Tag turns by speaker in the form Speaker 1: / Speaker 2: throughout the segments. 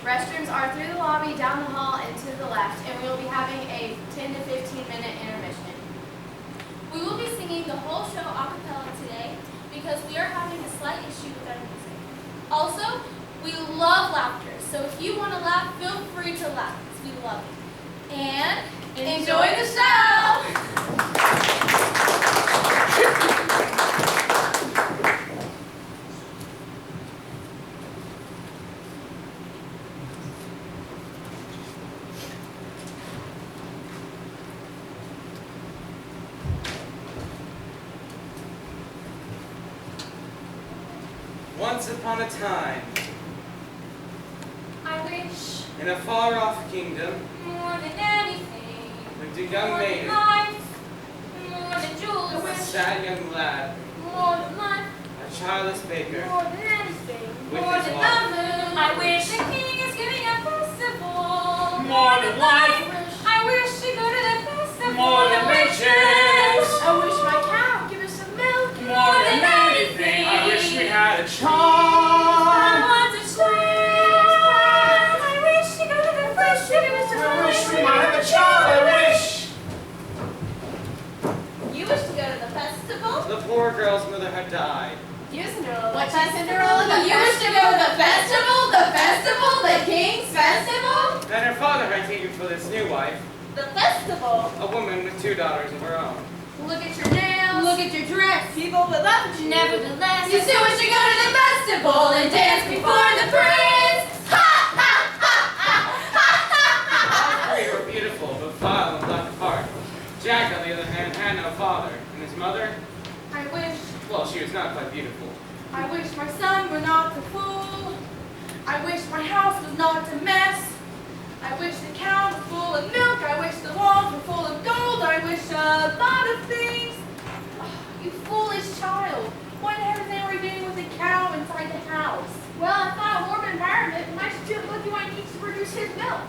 Speaker 1: Restrooms are through the lobby, down the hall, and to the left, and we will be having a 10 to 15-minute intermission.
Speaker 2: We will be singing the whole show a cappella today because we are having a slight issue with our music. Also, we love laughter, so if you want to laugh, feel free to laugh because we love it. And enjoy the show!
Speaker 3: Once upon a time,
Speaker 2: I wish
Speaker 3: in a far-off kingdom,
Speaker 2: more than anything,
Speaker 3: lived a young
Speaker 2: more
Speaker 3: maiden
Speaker 2: than life, more than jewels,
Speaker 3: with a sad young lad,
Speaker 2: more than life,
Speaker 3: a childless baker,
Speaker 2: more than anything,
Speaker 3: with
Speaker 2: more
Speaker 3: his
Speaker 2: than
Speaker 3: wife.
Speaker 2: the moon. I wish the king is giving a festival,
Speaker 4: More than life.
Speaker 2: I wish to go to the festival,
Speaker 4: More than riches.
Speaker 1: I wish my cow give us some milk.
Speaker 4: More than anything, I wish we had a
Speaker 2: I
Speaker 4: charm.
Speaker 2: want to swim. I wish to go to the festival.
Speaker 4: I wish we might have a charm. I wish.
Speaker 2: You wish to go to the festival?
Speaker 3: The poor girl's mother had died.
Speaker 1: You, Cinderella.
Speaker 5: What's that, Cinderella? You wish to go to the festival? The festival? The king's festival?
Speaker 3: Then her father had taken for this new wife,
Speaker 2: The festival?
Speaker 3: a woman with 2 daughters of her own.
Speaker 1: Look at your nails.
Speaker 5: Look at your dress.
Speaker 1: People will laugh at you.
Speaker 2: Nevertheless,
Speaker 5: You still wish to go to the festival and dance before the prince? Ha ha ha ha ha ha!
Speaker 3: All 3 were beautiful, but vile and black of heart. Jack, on the other hand, had no father, and his mother,
Speaker 1: I wish,
Speaker 3: well, she was not quite beautiful.
Speaker 1: I wish my son were not the fool. I wish my house was not a mess. I wish the cow was full of milk. I wish the walls were full of gold. I wish a lot of things. Oh, you foolish child. What the heck are we doing with a cow inside the house?
Speaker 5: Well, I thought a warm environment might still look you might need to produce his milk.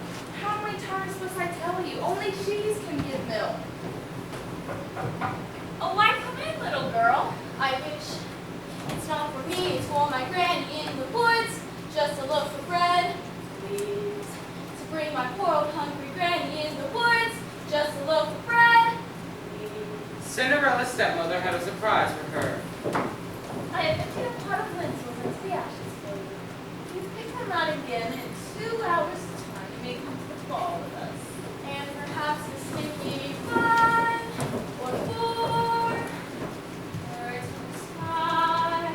Speaker 1: How many times must I tell you? Only cheese can give milk.
Speaker 2: oh, why come in, little girl? I wish it's not for me, it's for my granny in the woods, just to look for bread. Please, to bring my poor old hungry granny in the woods, just to look for bread. Please.
Speaker 3: Cinderella's stepmother had a surprise for her.
Speaker 2: I have emptied a pot of lentils into the ashes for you. You pick them out again in 2 hours' time. You may come to the ball with us. And perhaps a sticky 5 or 4. Birds in the sky,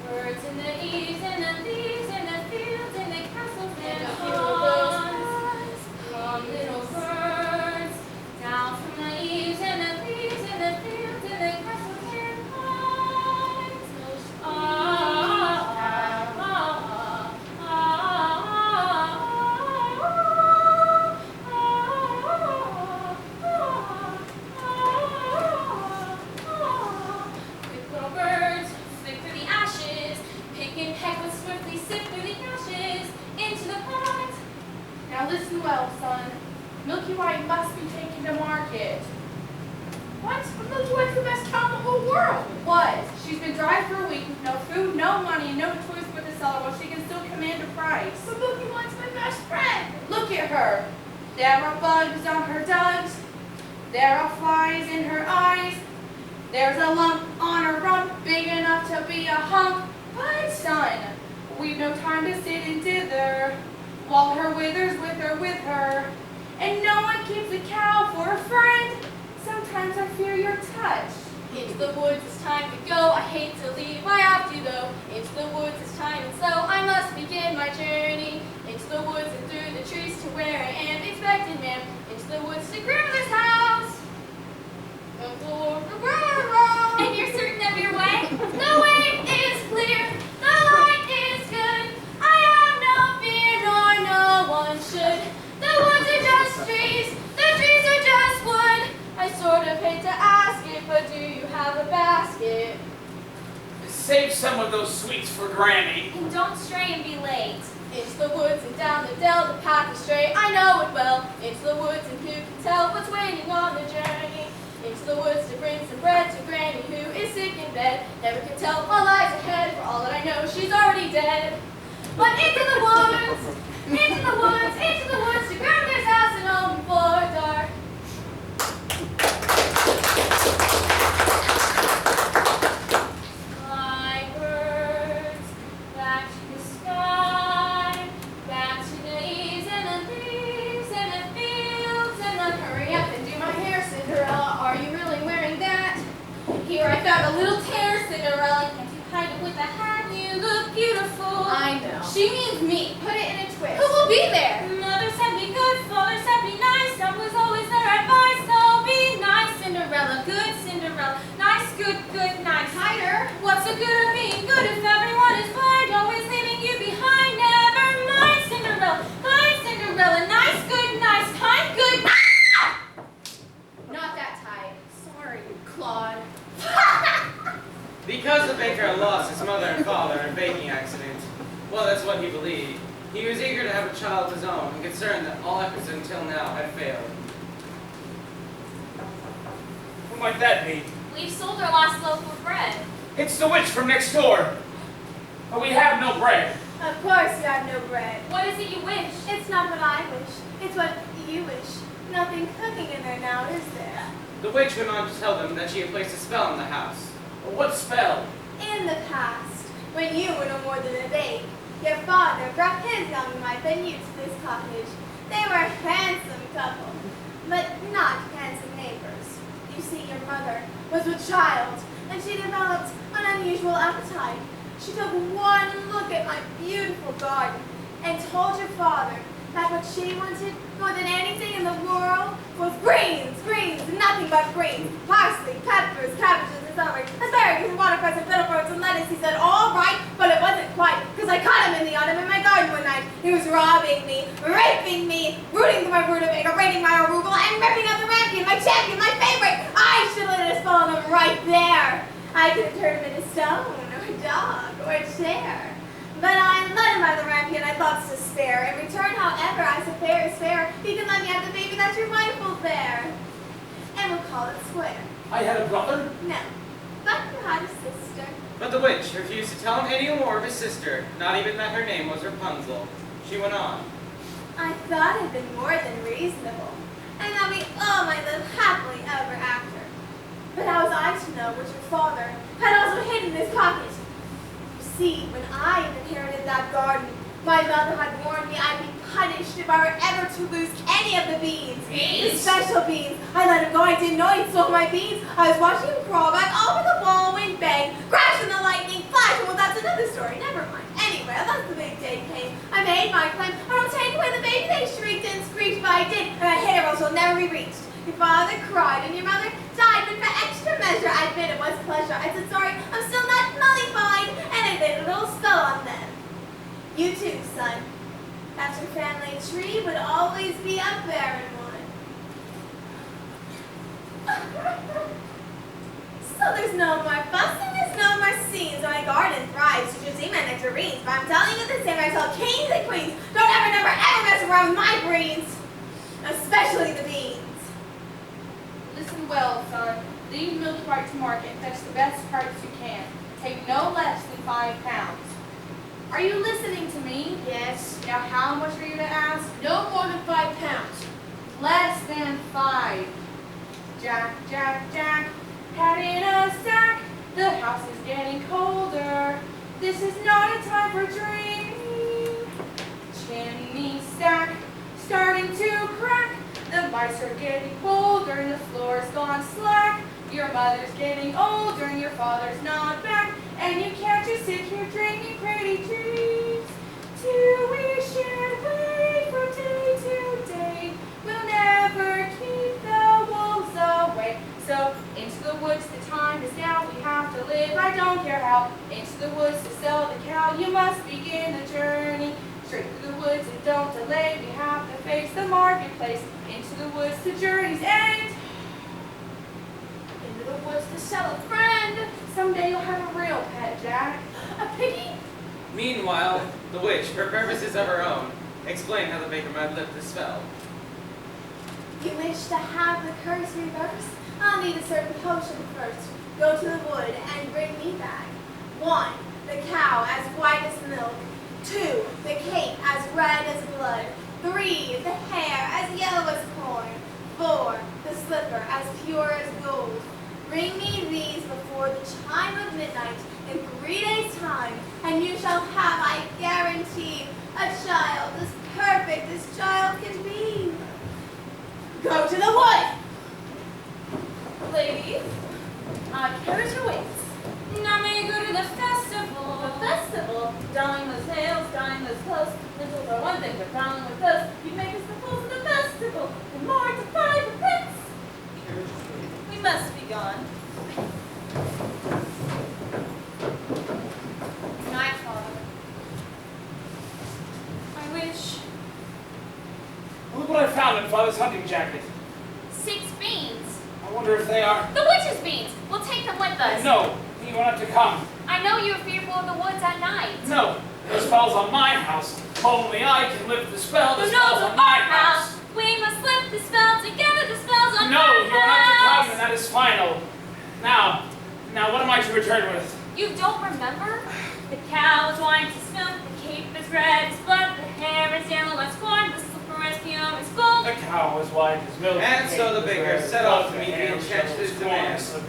Speaker 2: birds in the eaves and the leaves and the fields and the castles and the ponds. Come, little birds, down from the eaves and the leaves and the fields and the castles and ponds. Quick little birds, flick through the ashes, pick and peck but swiftly sift through the ashes into the pond.
Speaker 1: Now listen well, son. Milky White must be taken to market.
Speaker 5: What? But Milky White's the best cow in the whole world.
Speaker 1: Was. She's been dry for a week with no food, no money, and no choice but to sell her while she can still command a price.
Speaker 5: But Milky White's my best friend.
Speaker 1: Look at her. There are bugs on her dugs. There are flies in her eyes. There's a lump on her rump big enough to be a hump. But son, we've no time to sit and dither while her withers with her. And no one keeps a cow for a friend. Sometimes I fear your touch.
Speaker 2: Into the woods, it's time to go. I hate to leave, I have to go. Into the woods, it's time, and so I must begin my journey. Into the woods and through the trees to where I am expected, ma'am. Into the woods to grandmother's house. And you're certain of your way? The way is clear, the light is good. I have no fear, nor no one should. The woods are just trees, the trees are just wood. I sort of hate to ask it, but do you have a basket?
Speaker 4: Save some of those sweets for Granny.
Speaker 2: And don't stray and be late. Into the woods and down the dell, the path is straight, I know it well. Into the woods and who can tell what's waiting on the journey. Into the woods to bring some bread to Granny who is sick in bed. Never can tell what lies ahead, for all that I know she's already dead. But into the woods, into the woods, into the woods, to grandmother's house and home before dark. Fly birds, back to the sky, back to the leaves and the leaves and the fields and the
Speaker 1: Hurry up and do my hair, Cinderella. Are you really wearing that? Here I found a little tear, Cinderella. Can't you hide it with a hat?
Speaker 2: You look beautiful.
Speaker 1: I know. She means me. Put it in a twist.
Speaker 2: Who will be there? Mother said be good, father said be nice. I was always their advice, so be nice, Cinderella. Good, Cinderella. Nice, good, good, nice.
Speaker 1: Hider.
Speaker 2: What's the good of being good if everyone is blind, always leaving you behind? Never mind, Cinderella. Kind, Cinderella. Nice, good, nice. Kind, good.
Speaker 1: Not that tight. Sorry, Claude.
Speaker 3: Because the baker lost his mother and father in a baking accident, well, that's what he believed, he was eager to have a child of his own and concerned that all efforts until now had failed.
Speaker 4: Who might that be?
Speaker 2: We've sold our last loaf of bread.
Speaker 4: It's the witch from next door. But we have no bread.
Speaker 5: Of course you have no bread.
Speaker 2: What is it you wish?
Speaker 5: It's not what I wish. It's what you wish. Nothing cooking in there now, is there?
Speaker 3: The witch went on to tell them that she had placed a spell in the house.
Speaker 4: What spell?
Speaker 5: In the past, when you were no more than a babe, your father brought his young wife and you to this cottage. They were a handsome couple, but not handsome neighbors. You see, your mother was with child, and she developed an unusual appetite. She took one look at my beautiful garden and told your father that what she wanted more than anything in the world was greens, greens, nothing but greens. Parsley, peppers, cabbages, and celery, asparagus, and watercress, and fiddle fruits, and lettuce. He said, all right, but it wasn't quite, because I caught him in the autumn in my garden one night. He was robbing me, raping me, rooting through my rutabaga, raiding my arugula, and ripping out the rampion, my champion, my favorite. I should have let it fall on him right there. I could have turned him into stone, or a dog, or a chair. But I let him have the rampion, I thought to spare. In return, however, I said fair is fair. He can let me have the baby that your wife will bear. And we'll call it square.
Speaker 4: I had a brother?
Speaker 5: No, but you had a sister.
Speaker 3: But the witch refused to tell him any more of his sister, not even that her name was Rapunzel. She went on.
Speaker 5: I thought it had been more than reasonable, and that we all might live happily ever after. But how was I to know what your father had also hidden in his pocket? You see, when I inherited that garden, my mother had warned me I'd be punished if I were ever to lose any of the beans. The special beans. I let him go. I didn't know he'd stole my beans. I was watching him crawl back over the wall when bang, crash and the lightning flash. Well, that's another story. Never mind. Anyway, that's the big day came. I made my claim. I don't take away the baby. They shrieked and screeched, but I did. And I hid her, else will never be reached. Your father cried and your mother died, but for extra measure, I admit it was pleasure. I said, sorry, I'm still not nullified, and I did a little spell on them. You too, son. That your family tree would always be a barren one. So there's no more fussing, there's no more scenes. My garden thrives, you should see my nectarines. But I'm telling you the same, I tell kings and queens, don't ever, never, ever mess around with my greens. Especially the beans.
Speaker 1: Listen well, son. Leave milk right to market. Fetch the best price you can. Take no less than 5 pounds. Are you listening to me?
Speaker 5: Yes.
Speaker 1: Now how much are you to ask?
Speaker 5: No more than 5 pounds.
Speaker 1: Less than 5. Jack, Jack, Jack, hat in a sack. The house is getting colder. This is not a time for dreaming. Chimney stack starting to crack. The mice are getting bolder and the floor's gone slack. Your mother's getting older and your father's not back. And you can't just sit here dreaming pretty dreams. To wish and wait from day to day. We'll never keep the wolves away. So into the woods, the time is now. We have to live, I don't care how. Into the woods to sell the cow. You must begin the journey. Straight through the woods and don't delay. We have to face the marketplace. Into the woods to journey's end.
Speaker 5: Into the woods to sell a friend.
Speaker 1: Someday you'll have a real pet, Jack.
Speaker 5: A piggy.
Speaker 3: Meanwhile, the witch, for purposes of her own, explained how the baker might lift the spell.
Speaker 5: You wish to have the curse reversed? I'll need a certain potion first. Go to the wood and bring me back. 1, the cow as white as milk. 2, the cape as red as blood. 3, the hair as yellow as corn. 4, the slipper as pure as gold. Bring me these before the chime of midnight in 3 days' time, and you shall have, I guarantee, a child as perfect as child can be. Go to the wood!
Speaker 2: Ladies, our carriage awaits. Now may you go to the festival. The festival? Darling those nails, darling those clothes. Nipples are one thing, but darling with us, you make us the fools of the festival. And more to find the prince. We must be gone.
Speaker 1: Good night, Father.
Speaker 2: I wish.
Speaker 4: Look what I found in Father's hunting jacket.
Speaker 2: 6 beans.
Speaker 4: I wonder if they are...
Speaker 2: The witch's beans. We'll take them with us.
Speaker 4: No, you won't have to come.
Speaker 2: I know you're fearful of the woods at night.
Speaker 4: No, the spell's on my house. Only I can lift the spell. The
Speaker 2: The
Speaker 4: spell's
Speaker 2: nose
Speaker 4: on my house.
Speaker 2: We must lift the spell together. The spell's on
Speaker 4: No,
Speaker 2: my
Speaker 4: you won't have to come,
Speaker 2: house.
Speaker 4: and that is final. Now, what am I to return with?
Speaker 2: You don't remember? The cow is white as milk, the cape is red as blood, the hair is yellow as corn, the slipper as pure as gold.
Speaker 4: The cow was white as milk.
Speaker 3: And so the baker set off to meet the enchanted demand. As for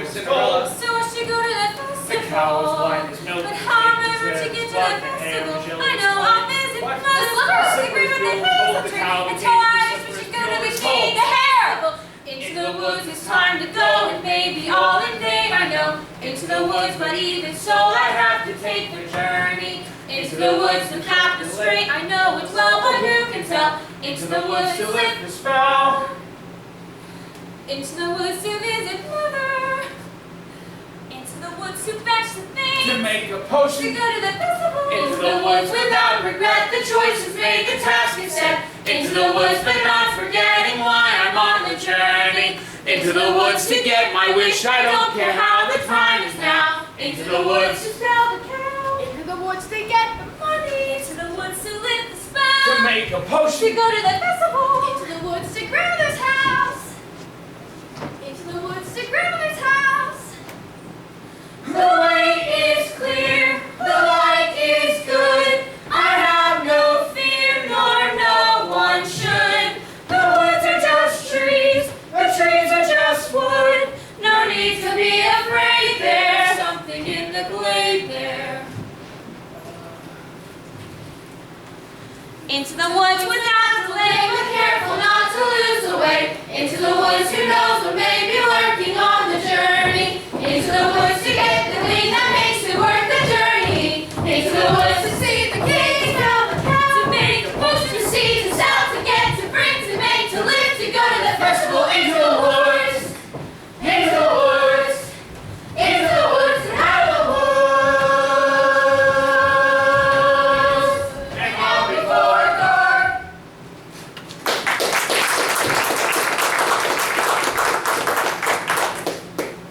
Speaker 3: Cinderella,
Speaker 2: So I should go to that
Speaker 4: The cow was white as
Speaker 2: festival.
Speaker 4: milk.
Speaker 2: But how am I ever to get to that festival? I know I'll visit
Speaker 4: What?
Speaker 2: the slipper is agree with the hazel tree. And so I wish we should go to the king, the hair. Into the woods it's time to go. It may be all in vain, I know. Into the woods, but even so I have to take the journey. Into the woods to path the straight, I know it's well, but who can tell? Into the woods to lift
Speaker 4: the spell.
Speaker 2: into the woods to visit mother. Into the woods to fetch the
Speaker 4: To
Speaker 2: things.
Speaker 4: make a
Speaker 2: To
Speaker 4: potion.
Speaker 2: go to the festival.
Speaker 4: Into the woods
Speaker 2: without regret. The choice is made, the task is set. Into the woods, but not forgetting why I'm on the journey.
Speaker 4: Into the woods to get my wish. I don't care how the time is now.
Speaker 2: Into the woods to sell the cow.
Speaker 5: Into the woods to get the money.
Speaker 2: Into the woods to lift the spell.
Speaker 4: To make a
Speaker 2: To
Speaker 4: potion.
Speaker 2: go to the festival.
Speaker 5: Into the woods to grandmother's house. Into the woods to grandmother's house.
Speaker 2: The way is clear, the light is good. I have no fear, nor no one should. The woods are just trees, the trees are just wood. No need to be afraid, there's something in the glade there. Into the woods without delay, but careful not to lose the way. Into the woods, who knows what may be lurking on the journey. Into the woods to get the thing that makes it worth the journey. Into the woods to see the king, sell the cow, to make a potion, to see, to sell, to get, to bring, to make, to live, to go to the festival. Into the woods, into the woods, into the woods, and out of the woods. And all before dark.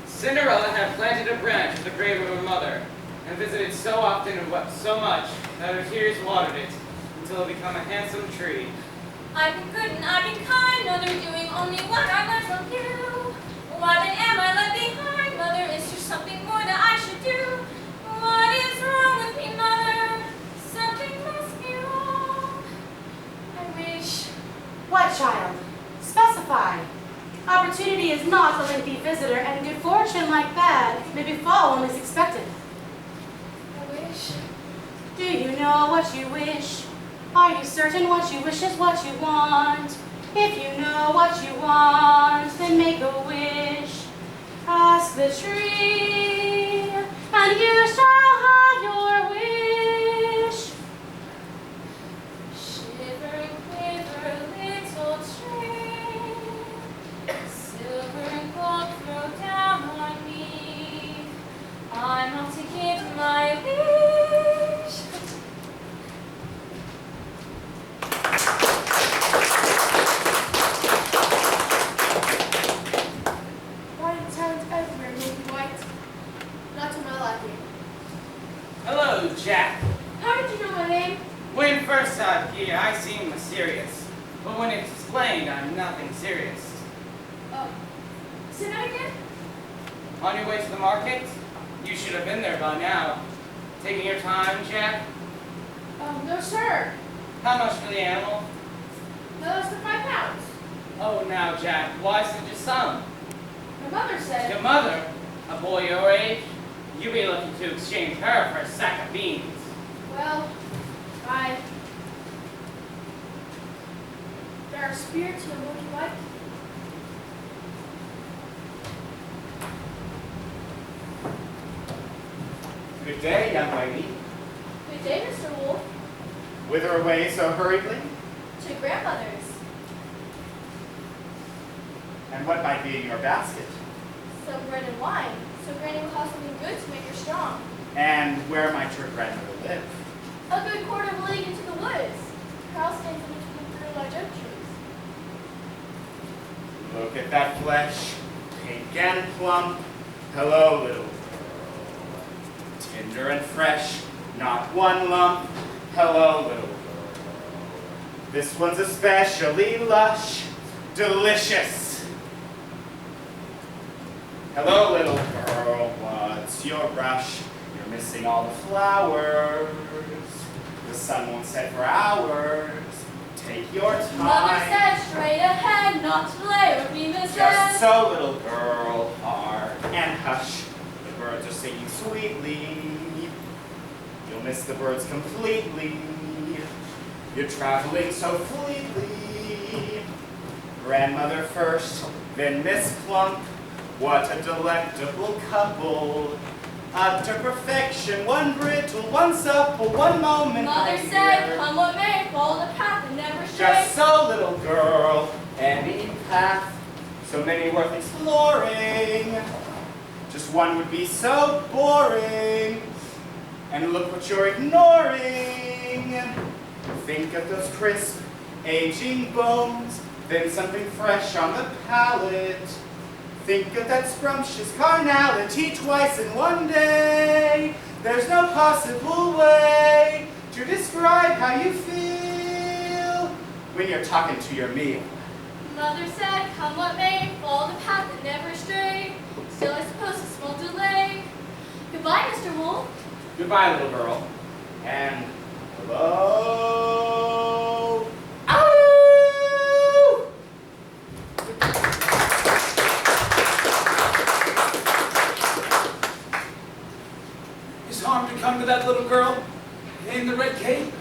Speaker 3: Cinderella had planted a branch at the grave of her mother, and visited so often and wept so much that her tears watered it until it became a handsome tree.
Speaker 2: I've been good and I've been kind, mother, doing only what I learned from you. Why then am I left behind, mother? Is there something more that I should do? What is wrong with me, mother? Something must be wrong. I wish.
Speaker 6: What, child? Specify. Opportunity is not a lengthy visitor, and good fortune like that may befall when least expected.
Speaker 2: I wish.
Speaker 6: Do you know what you wish? Are you certain what you wish is what you want? If you know what you want, then make a wish. Ask the tree, and you shall have your wish.
Speaker 2: Shivering, quiver, little tree. Silver and gold throw down on me. I'm off to give my wish.
Speaker 1: Why are the towns everywhere moving white? Not to my liking.
Speaker 3: Hello, Jack.
Speaker 1: How did you know my name?
Speaker 3: When first I appear, I seem mysterious, but when it's explained, I'm nothing serious.
Speaker 1: Oh. Say that again?
Speaker 3: On your way to the market? You should have been there by now. Taking your time, Jack?
Speaker 1: No, sir.
Speaker 3: How much for the animal?
Speaker 1: No less than 5 pounds.
Speaker 3: Oh, now, Jack, why such a sum?
Speaker 1: My mother said.
Speaker 3: Your mother, a boy your age, you be looking to exchange her for a sack of beans.
Speaker 1: Well, there are spirits who are looking like.
Speaker 4: Good day, young lady.
Speaker 2: Good day, Mr. Wolf.
Speaker 4: Whither away so hurriedly?
Speaker 2: To grandmother's.
Speaker 4: And what might be in your basket?
Speaker 2: Some bread and wine, so Granny will have something good to make her strong.
Speaker 4: And where might your grandmother live?
Speaker 2: A good quarter of a league into the woods. Her house stands in between 3 large oak trees.
Speaker 4: Look at that flesh, pink and plump. Hello, little girl. Tender and fresh, not one lump. Hello, little girl. This one's especially lush, delicious. Hello, little girl. What's your rush? You're missing all the flowers. The sun won't set for hours. Take your time.
Speaker 2: Mother said straight ahead, not to delay or be misled.
Speaker 4: Just so, little girl, heart and hush. The birds are singing sweetly. You'll miss the birds completely. You're traveling so fleetly. Grandmother first, then Miss Plump. What a delectable couple. Up to perfection, one brittle, one supple, one moment.
Speaker 2: Mother
Speaker 4: my
Speaker 2: said,
Speaker 4: dear.
Speaker 2: come what may, follow the path and never stray.
Speaker 4: Just so, little girl, any path, so many worth exploring. Just one would be so boring. And look what you're ignoring. Think of those crisp, aging bones, then something fresh on the palate. Think of that scrumptious carnality twice in one day. There's no possible way to describe how you feel when you're talking to your meal.
Speaker 2: Mother said, come what may, follow the path and never stray. Still, I suppose a small delay. Goodbye, Mr. Wolf.
Speaker 4: Goodbye, little girl. And hello. Ow!
Speaker 7: Is harm to come to that little girl in the red cape?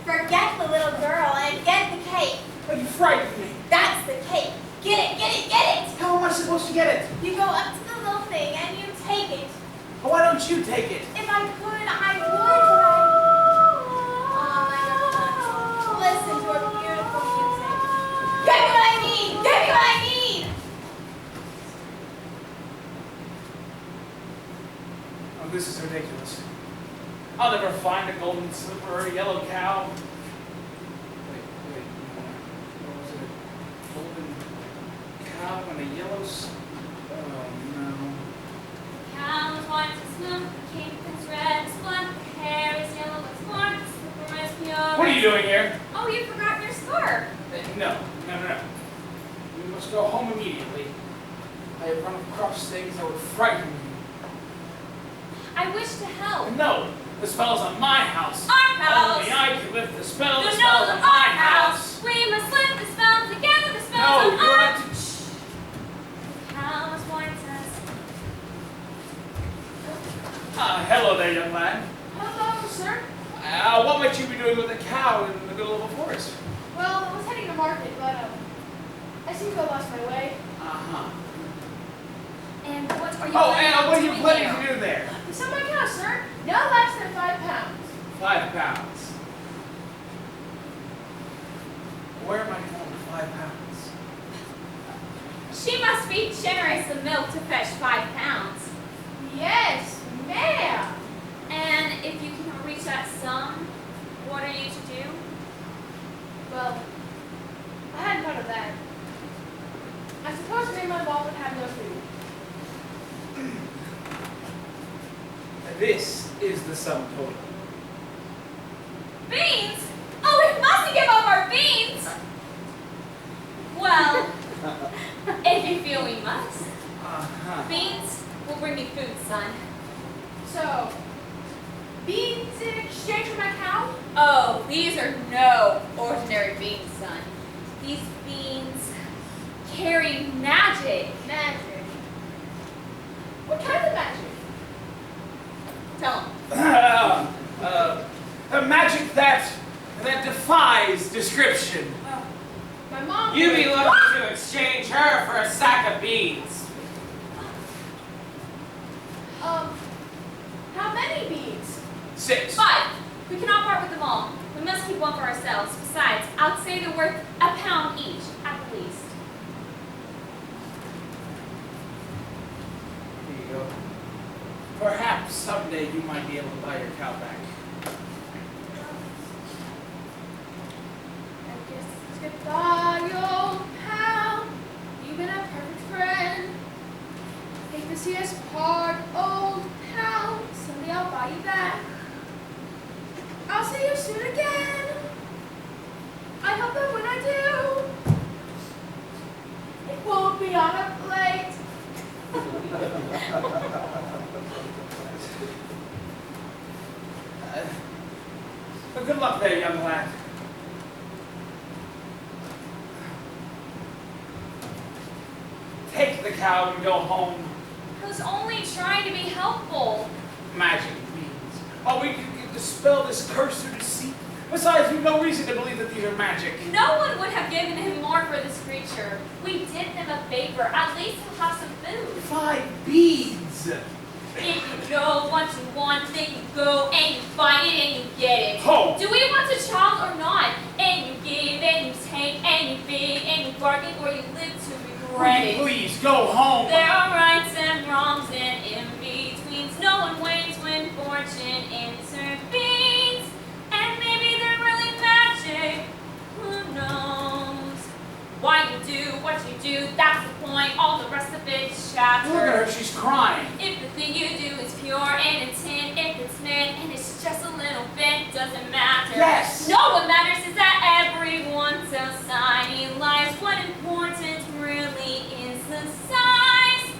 Speaker 5: Forget the little girl and get the cake.
Speaker 7: Oh, you frightened me.
Speaker 5: That's the cake. Get it, get it, get it.
Speaker 7: How am I supposed to get it?
Speaker 5: You go up to the little thing and you take it.
Speaker 7: Oh, why don't you take it?
Speaker 5: If I could, I would, but oh, my little ones, listen to her beautiful music. Give me what I need! Give me what I need!
Speaker 7: Oh, this is ridiculous. I'll never find a golden slipper or a yellow cow. Wait, what was it? A golden cow and a yellow oh, no.
Speaker 2: Cow is white as snow, the cape is red as blood, the hair is yellow as corn, the slipper is pure.
Speaker 7: What are you doing here?
Speaker 2: Oh, you forgot your scarf.
Speaker 7: No. We must go home immediately. I have run across things that would frighten you.
Speaker 2: I wish to help.
Speaker 7: No, the spell's on my house.
Speaker 2: Our house.
Speaker 7: Only I can lift the spell. The
Speaker 2: The
Speaker 7: spell's
Speaker 2: nose
Speaker 7: on
Speaker 2: of
Speaker 7: my
Speaker 2: our
Speaker 7: house.
Speaker 2: We must lift the spell together, the spells
Speaker 7: No,
Speaker 2: of
Speaker 7: you're
Speaker 2: our
Speaker 7: not to...
Speaker 2: Cow is white as
Speaker 7: hello there, young man.
Speaker 1: Hello, sir.
Speaker 7: What might you be doing with a cow in the middle of a forest?
Speaker 1: Well, I was heading to market, but I seem to have lost my way.
Speaker 7: Uh-huh.
Speaker 2: And what are you
Speaker 7: Oh,
Speaker 2: planning
Speaker 7: and
Speaker 2: on
Speaker 7: what are you
Speaker 2: doing
Speaker 7: planning
Speaker 2: there?
Speaker 7: to do there?
Speaker 1: It's on my cow, sir. No less than 5 pounds.
Speaker 7: 5 pounds. Where am I going with 5 pounds?
Speaker 2: She must be generous of milk to fetch 5 pounds.
Speaker 1: Yes, ma'am.
Speaker 2: And if you can reach that sum, what are you to do?
Speaker 1: Well, I hadn't thought of that. I suppose me and my mom would have no food.
Speaker 7: This is the sum total.
Speaker 2: Beans? Oh, we mustn't give up our beans! Well, if you feel we must.
Speaker 7: Uh-huh.
Speaker 2: Beans will bring me food, son.
Speaker 1: So, beans in exchange for my cow?
Speaker 2: Oh, these are no ordinary beans, son. These beans carry magic.
Speaker 1: Magic. What kind of magic?
Speaker 2: Tell him.
Speaker 7: A magic that defies description.
Speaker 1: My mom.
Speaker 3: You be looking to exchange her for a sack of beans.
Speaker 1: How many beans?
Speaker 7: 6.
Speaker 2: 5. We cannot part with them all. We must keep one for ourselves. Besides, I'd say they're worth £1 each, at the least.
Speaker 7: Here you go. Perhaps someday you might be able to buy your cow back.
Speaker 1: I guess it's goodbye, old pal. You've been a perfect friend. Hate to see us part, old pal. Someday I'll buy you back. I'll see you soon again. I hope that when I do, it won't be on a plate.
Speaker 7: But good luck there, young lad. Take the cow and go home.
Speaker 2: I was only trying to be helpful.
Speaker 7: Magic means. Oh, we can dispel this curse or deceit. Besides, we've no reason to believe that these are magic.
Speaker 2: No one would have given him more for this creature. We did him a favor. At least he'll have some food.
Speaker 7: 5 beads.
Speaker 2: If you know what you want, then you go and you find it and you get it.
Speaker 7: Oh.
Speaker 2: Do we want a child or not? And you give and you take and you beg and you bargain or you live to regret it.
Speaker 7: Please, go home.
Speaker 2: There are rights and wrongs and in-betweens. No one waits when fortune intervenes. And maybe they're really magic. Who knows? Why you do what you do, that's the point. All the rest of it's chatter.
Speaker 7: Look at her, she's crying.
Speaker 2: If the thing you do is pure and intent, if it's meant and it's just a little bit, doesn't matter.
Speaker 7: Yes.
Speaker 2: No, what matters is that everyone's society lives. What important really is the size.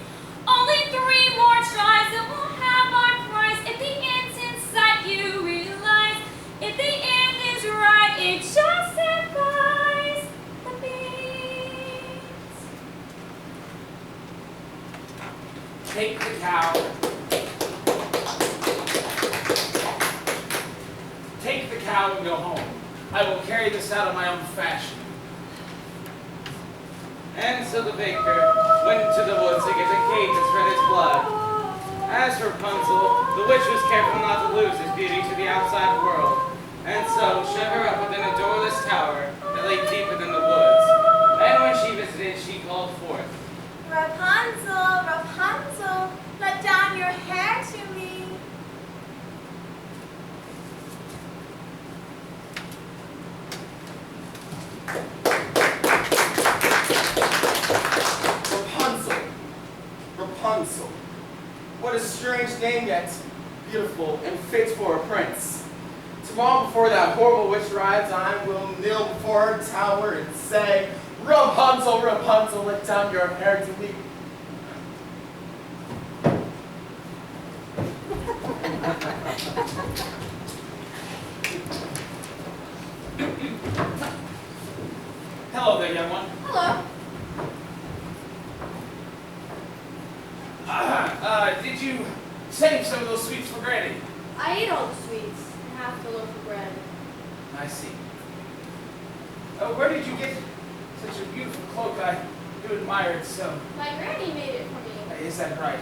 Speaker 2: Only 3 more tries and we'll have our prize. If the end's in sight, you realize. If the end is right, it justifies the beans.
Speaker 7: Take the cow. Take the cow and go home. I will carry this out of my own fashion.
Speaker 3: And so the baker went into the woods to get the cake to spread its blood. As for Rapunzel, the witch was careful not to lose his beauty to the outside world, and so shut her up within a doorless tower that lay deep within the woods. And when she visited, she called forth,
Speaker 5: Rapunzel, Rapunzel, let down your hair to me.
Speaker 4: Rapunzel. Rapunzel. What a strange name, yet beautiful and fit for a prince. Tomorrow, before that horrible witch rides, I will kneel before her tower and say, Rapunzel, Rapunzel, let down your hair to me.
Speaker 7: Hello there, young one.
Speaker 1: Hello.
Speaker 7: Did you save some of those sweets for Granny?
Speaker 1: I ate all the sweets and half the loaf of bread.
Speaker 7: I see. Where did you get such a beautiful cloak? I do admire it so.
Speaker 1: My granny made it for me.
Speaker 7: Is that right?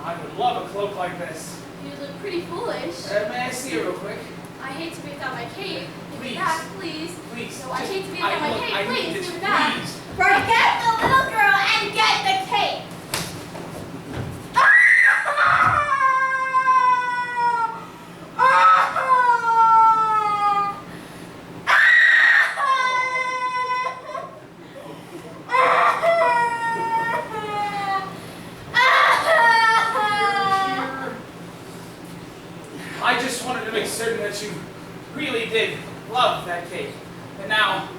Speaker 7: I would love a cloak like this.
Speaker 1: You look pretty foolish.
Speaker 7: May I see it real quick?
Speaker 1: I hate to be without my cape. Give
Speaker 7: Please.
Speaker 1: me back, please.
Speaker 7: Please.
Speaker 1: No, I
Speaker 7: just-
Speaker 1: hate to be without my
Speaker 7: look,
Speaker 1: cape.
Speaker 7: I need
Speaker 1: Please,
Speaker 7: this,
Speaker 1: give me back.
Speaker 7: please.
Speaker 5: Forget the little girl and get the cake.
Speaker 7: I just wanted to make certain that you really did love that cake. And now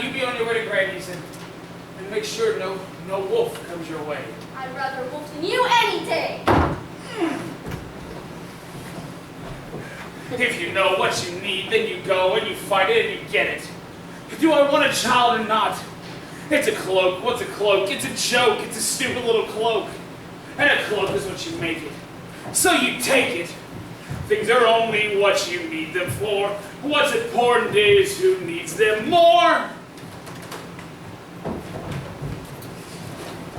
Speaker 7: you be on your way to Granny's and make sure no wolf comes your way.
Speaker 1: I'd rather wolf than you any day.
Speaker 7: If you know what you need, then you go and you fight it and you get it. Do I want a child or not? It's a cloak. What's a cloak? It's a joke. It's a stupid little cloak. And a cloak is what you make it. So you take it. Things are only what you need them for. What's important is who needs them more.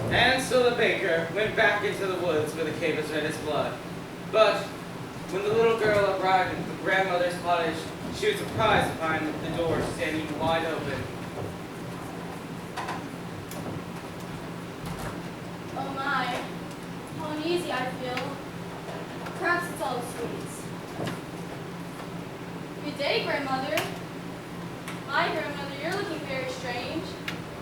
Speaker 3: And so the baker went back into the woods where the cave was red as blood. But when the little girl arrived at the grandmother's cottage, she was surprised to find the door standing wide open.
Speaker 2: Oh my, how uneasy I feel. Perhaps it's all the sweets. Good day, grandmother. My grandmother, you're looking very strange.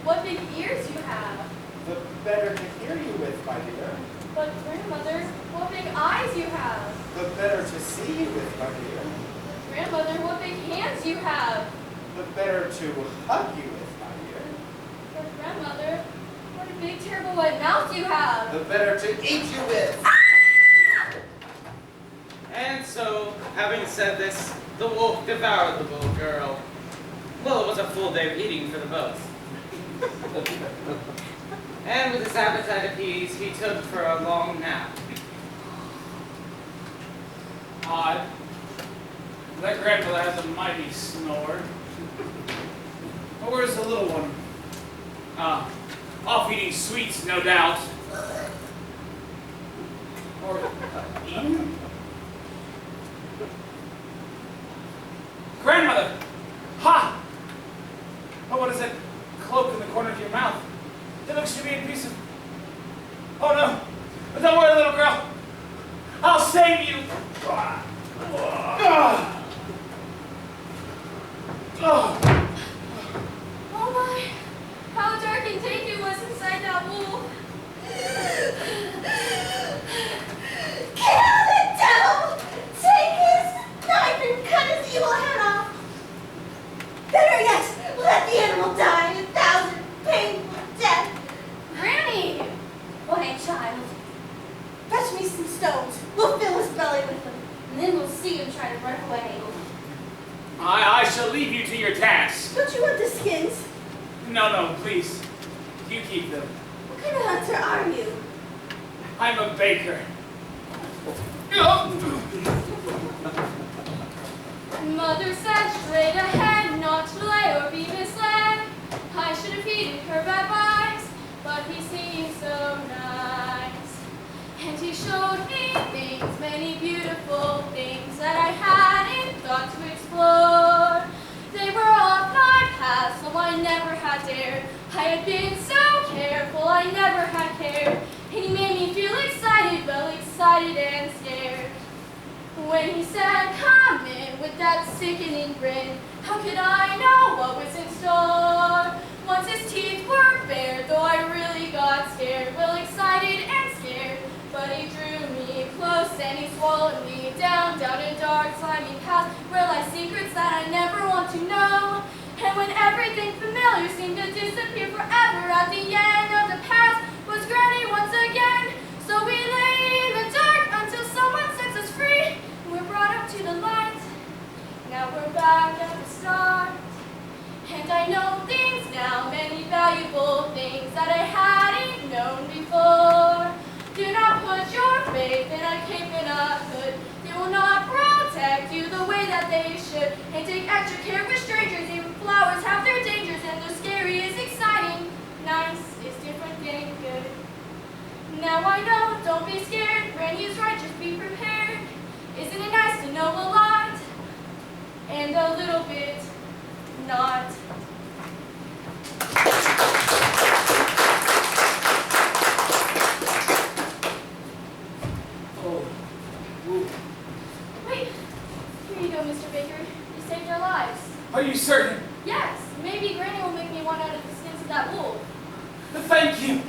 Speaker 2: What big ears you have.
Speaker 4: The better to hear you with, my dear.
Speaker 2: But grandmother, what big eyes you have.
Speaker 4: The better to see you with, my dear.
Speaker 2: Grandmother, what big hands you have.
Speaker 4: The better to hug you with, my dear.
Speaker 2: But grandmother, what a big terrible white mouth you have.
Speaker 4: The better to eat you with.
Speaker 3: And so, having said this, the wolf devoured the little girl. Well, it was a full day of eating for the both. And with his appetite appeased, he took for a long nap.
Speaker 7: Odd. That grandmother has a mighty snore. But where's the little one? Off eating sweets, no doubt. Or eating? Grandmother! Ha! Oh, what is that cloak in the corner of your mouth? It looks to be a piece of... Oh no! Don't worry, little girl. I'll save you!
Speaker 2: Oh my, how dark and dank it was inside that wolf.
Speaker 5: Kill the devil! Take his knife and cut his evil head off! Better yet, let the animal die a thousand painful deaths!
Speaker 2: Granny! Why, child,
Speaker 5: Fetch me some stones. We'll fill his belly with them.
Speaker 2: and then we'll see him try to run away.
Speaker 7: I shall leave you to your task.
Speaker 5: Don't you want the skins?
Speaker 7: No, please. You keep them.
Speaker 5: What kind of hunter are you?
Speaker 7: I'm a baker.
Speaker 2: Mother said straight ahead, not to delay or be misled. I should have heeded her advice, but he seemed so nice. And he showed me things, many beautiful things that I hadn't thought to explore. They were off my path, so I never had dared. I had been so careful, I never had cared. And he made me feel excited, well excited and scared. When he said, come in, with that sickening grin, how could I know what was in store? Once his teeth were bared, though I really got scared, well excited and scared. But he drew me close and he swallowed me down a dark, slimy path where lie secrets that I never want to know. And when everything familiar seemed to disappear forever, at the end of the path was Granny once again. So we lay in the dark until someone sets us free. We're brought up to the light. Now we're back at the start. And I know things now, many valuable things that I hadn't known before. Do not put your faith in a cape and a hood. They will not protect you the way that they should. And take extra care with strangers. Even flowers have their dangers, and though scary is exciting, nice is different than good. Now I know, don't be scared. Granny is right, just be prepared. Isn't it nice to know a lot and a little bit not? Wait, here you go, Mr. Baker. You saved our lives.
Speaker 7: Are you certain?
Speaker 2: Yes, maybe Granny will make me one out of the skins of that wolf.
Speaker 7: Thank you.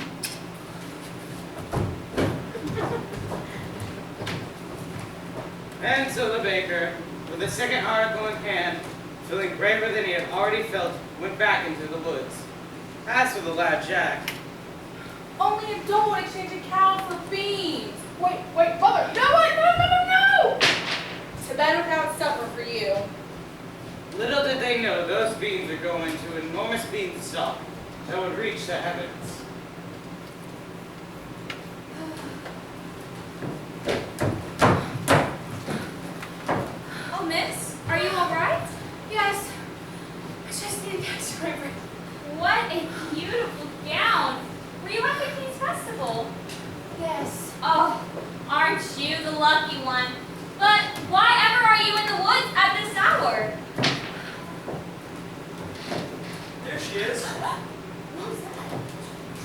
Speaker 3: And so the baker, with the second article in hand, feeling braver than he had already felt, went back into the woods. As for the lad Jack,
Speaker 1: Only a doe exchange a cow for beans. Wait, mother. No, what? No. To to bed without supper for you.
Speaker 3: Little did they know those beans would go into an enormous beanstalk that would reach the heavens.
Speaker 2: Oh, miss, are you all right?
Speaker 5: Yes. I just need to catch my breath.
Speaker 2: What a beautiful gown. Were you at the King's Festival?
Speaker 5: Yes.
Speaker 2: Oh, aren't you the lucky one? But why ever are you in the woods at this hour?
Speaker 7: There she is.
Speaker 2: Who's that?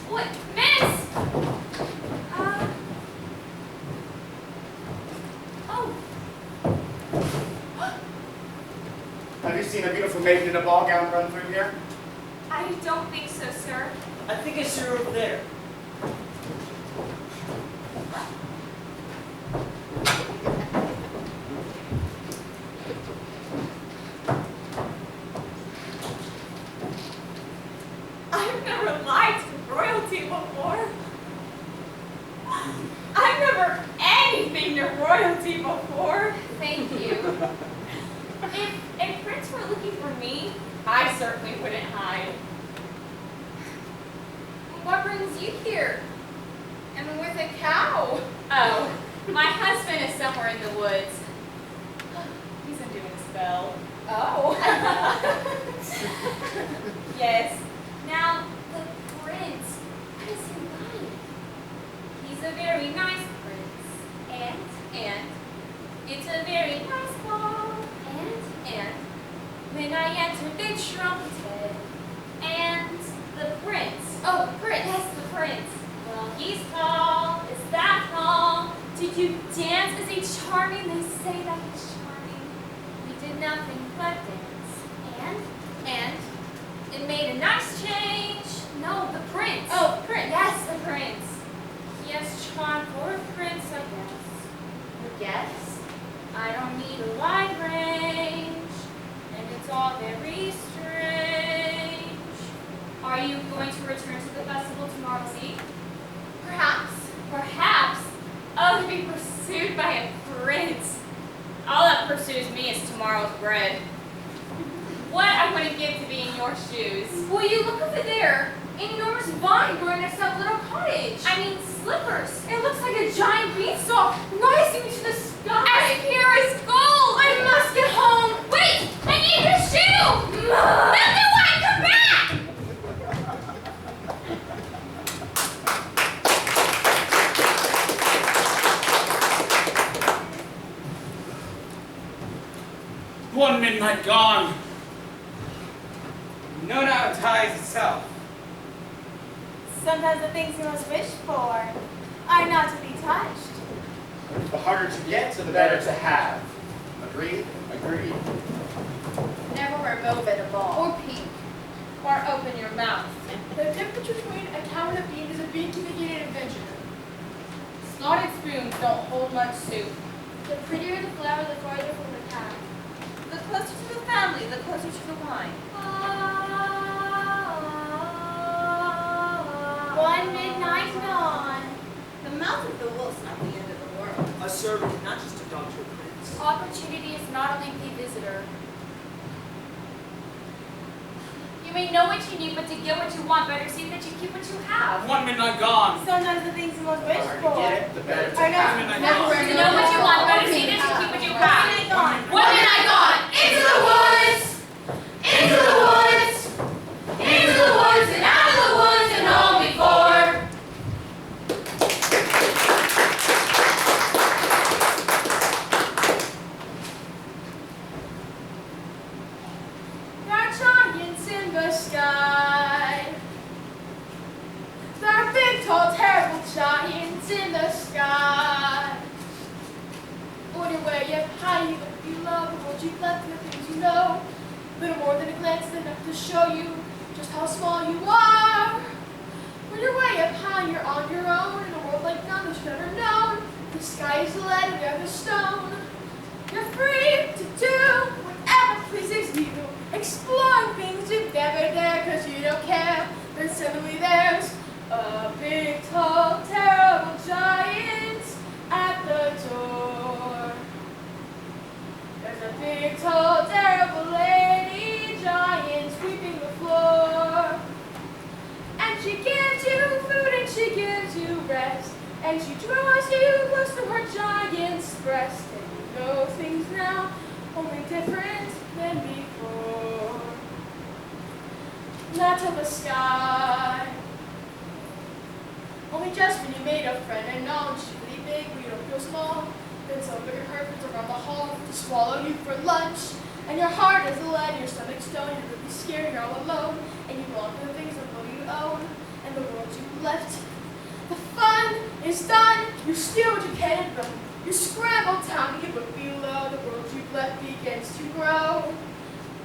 Speaker 2: What, miss? Oh,
Speaker 4: Have you seen a beautiful maiden in a ball gown run through here?
Speaker 2: I don't think so, sir.
Speaker 8: I think I see her over there.
Speaker 2: I've never lied to royalty before. I've never anything to royalty before. Thank you. If a prince were looking for me, I certainly wouldn't hide. What brings you here? And with a cow? Oh, my husband is somewhere in the woods. He's undoing a spell. Oh. Yes. Now, the prince, what is he like? He's a very nice prince. And it's a very nice ball. And when I entered, they trumpeted. And the prince. Oh, the prince. Yes, the prince. Well, he's tall. Is that tall? Did you dance? Is he charming? They say that he's charming. We did nothing but dance. And it made a nice change. No, the prince. Oh, the prince. Yes, the prince. He has charm for a prince, I guess. Yes? I don't need a wide range, and it's all very strange. Are you going to return to the festival tomorrow's eve? Perhaps. Perhaps? Oh, to be pursued by a prince. All that pursues me is tomorrow's bread. What I wouldn't give to be in your shoes. Will you look over there? An enormous vine growing next to that little cottage. I mean slippers. It looks like a giant beanstalk rising to the sky. As pure as gold. I must get home. Wait! I need your shoe! Milky White, come back!
Speaker 7: One midnight gone.
Speaker 3: No doubt ties itself.
Speaker 5: Sometimes the things you most wish for are not to be touched.
Speaker 4: The harder to get, the better to have. Agreed? Agreed.
Speaker 1: Never wear velvet at all. Or pink. Or open your mouth.
Speaker 9: The difference between a cow and a bean is a bean can begin an adventure.
Speaker 1: Slotted spoons don't hold much soup.
Speaker 9: The prettier the flower, the farther from the cow.
Speaker 1: The closer to the family, the closer to the wine.
Speaker 5: One midnight dawn.
Speaker 1: The mouth of the wolf's not the end of the world.
Speaker 8: A servant, not just a dog to a prince.
Speaker 2: Opportunity is not a lengthy visitor. You may know what you need, but to get what you want, better see that you keep what you have.
Speaker 7: One midnight gone.
Speaker 5: Sometimes the things you most wish
Speaker 4: The harder
Speaker 5: for
Speaker 4: to get it, the better to
Speaker 5: are not
Speaker 4: have.
Speaker 7: Midnight
Speaker 5: never
Speaker 7: gone.
Speaker 5: wear
Speaker 2: To know what you want, better see that you keep what you have.
Speaker 1: One midnight gone. Into the woods! Into the woods! Into the woods and out of the woods and home before.
Speaker 9: There are giants in the sky. There are big, tall, terrible giants in the sky. On your way up high, you look you love, and what you've left, the things you know. Little more than a glance is enough to show you just how small you are. When you're way up high, you're on your own in a world like none that you've ever known. The sky is lead and the earth is stone. You're free to do whatever pleases you. Exploring things you've never dared because you don't care. Then suddenly there's a big, tall, terrible giant at the door. big, tall, terrible lady giant sweeping the floor. And she gives you food and she gives you rest. And she draws you close to her giant's breast. And you know things now, only different than before. Not to the sky. Only just when you made a friend and knowledge you really big, but you don't feel small. Then some bigger herpes around the hall to swallow you for lunch. And your heart is lead, your stomach stone, you're really scared, you're all alone. And you long for the things that you own and the world you left. The fun is done, you steal what you can from. You scramble down to get but below, the world you've left begins to grow.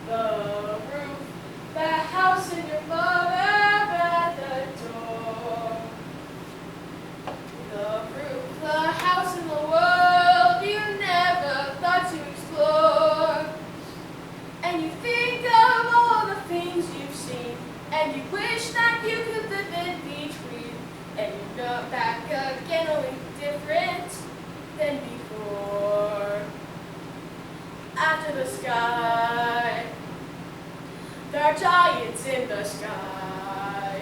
Speaker 9: The roof, the house, and your mother at the door. The roof, the house, and the world you never thought to explore. And you think of all the things you've seen, and you wish that you could live in between. And you go back again, only different than before. After the sky, there are giants in the sky.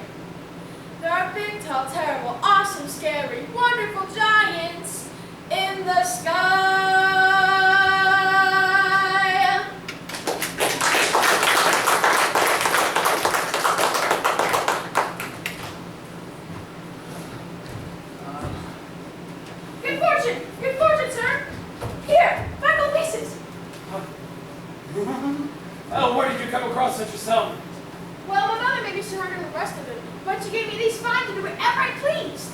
Speaker 9: There are big, tall, terrible, awesome, scary, wonderful giants in the sky. Good fortune, sir. Here, 5 gold pieces.
Speaker 7: Oh, where did you come across such a sum?
Speaker 9: Well, my mother made me surrender the rest of it, but she gave me these 5 to do whatever I pleased.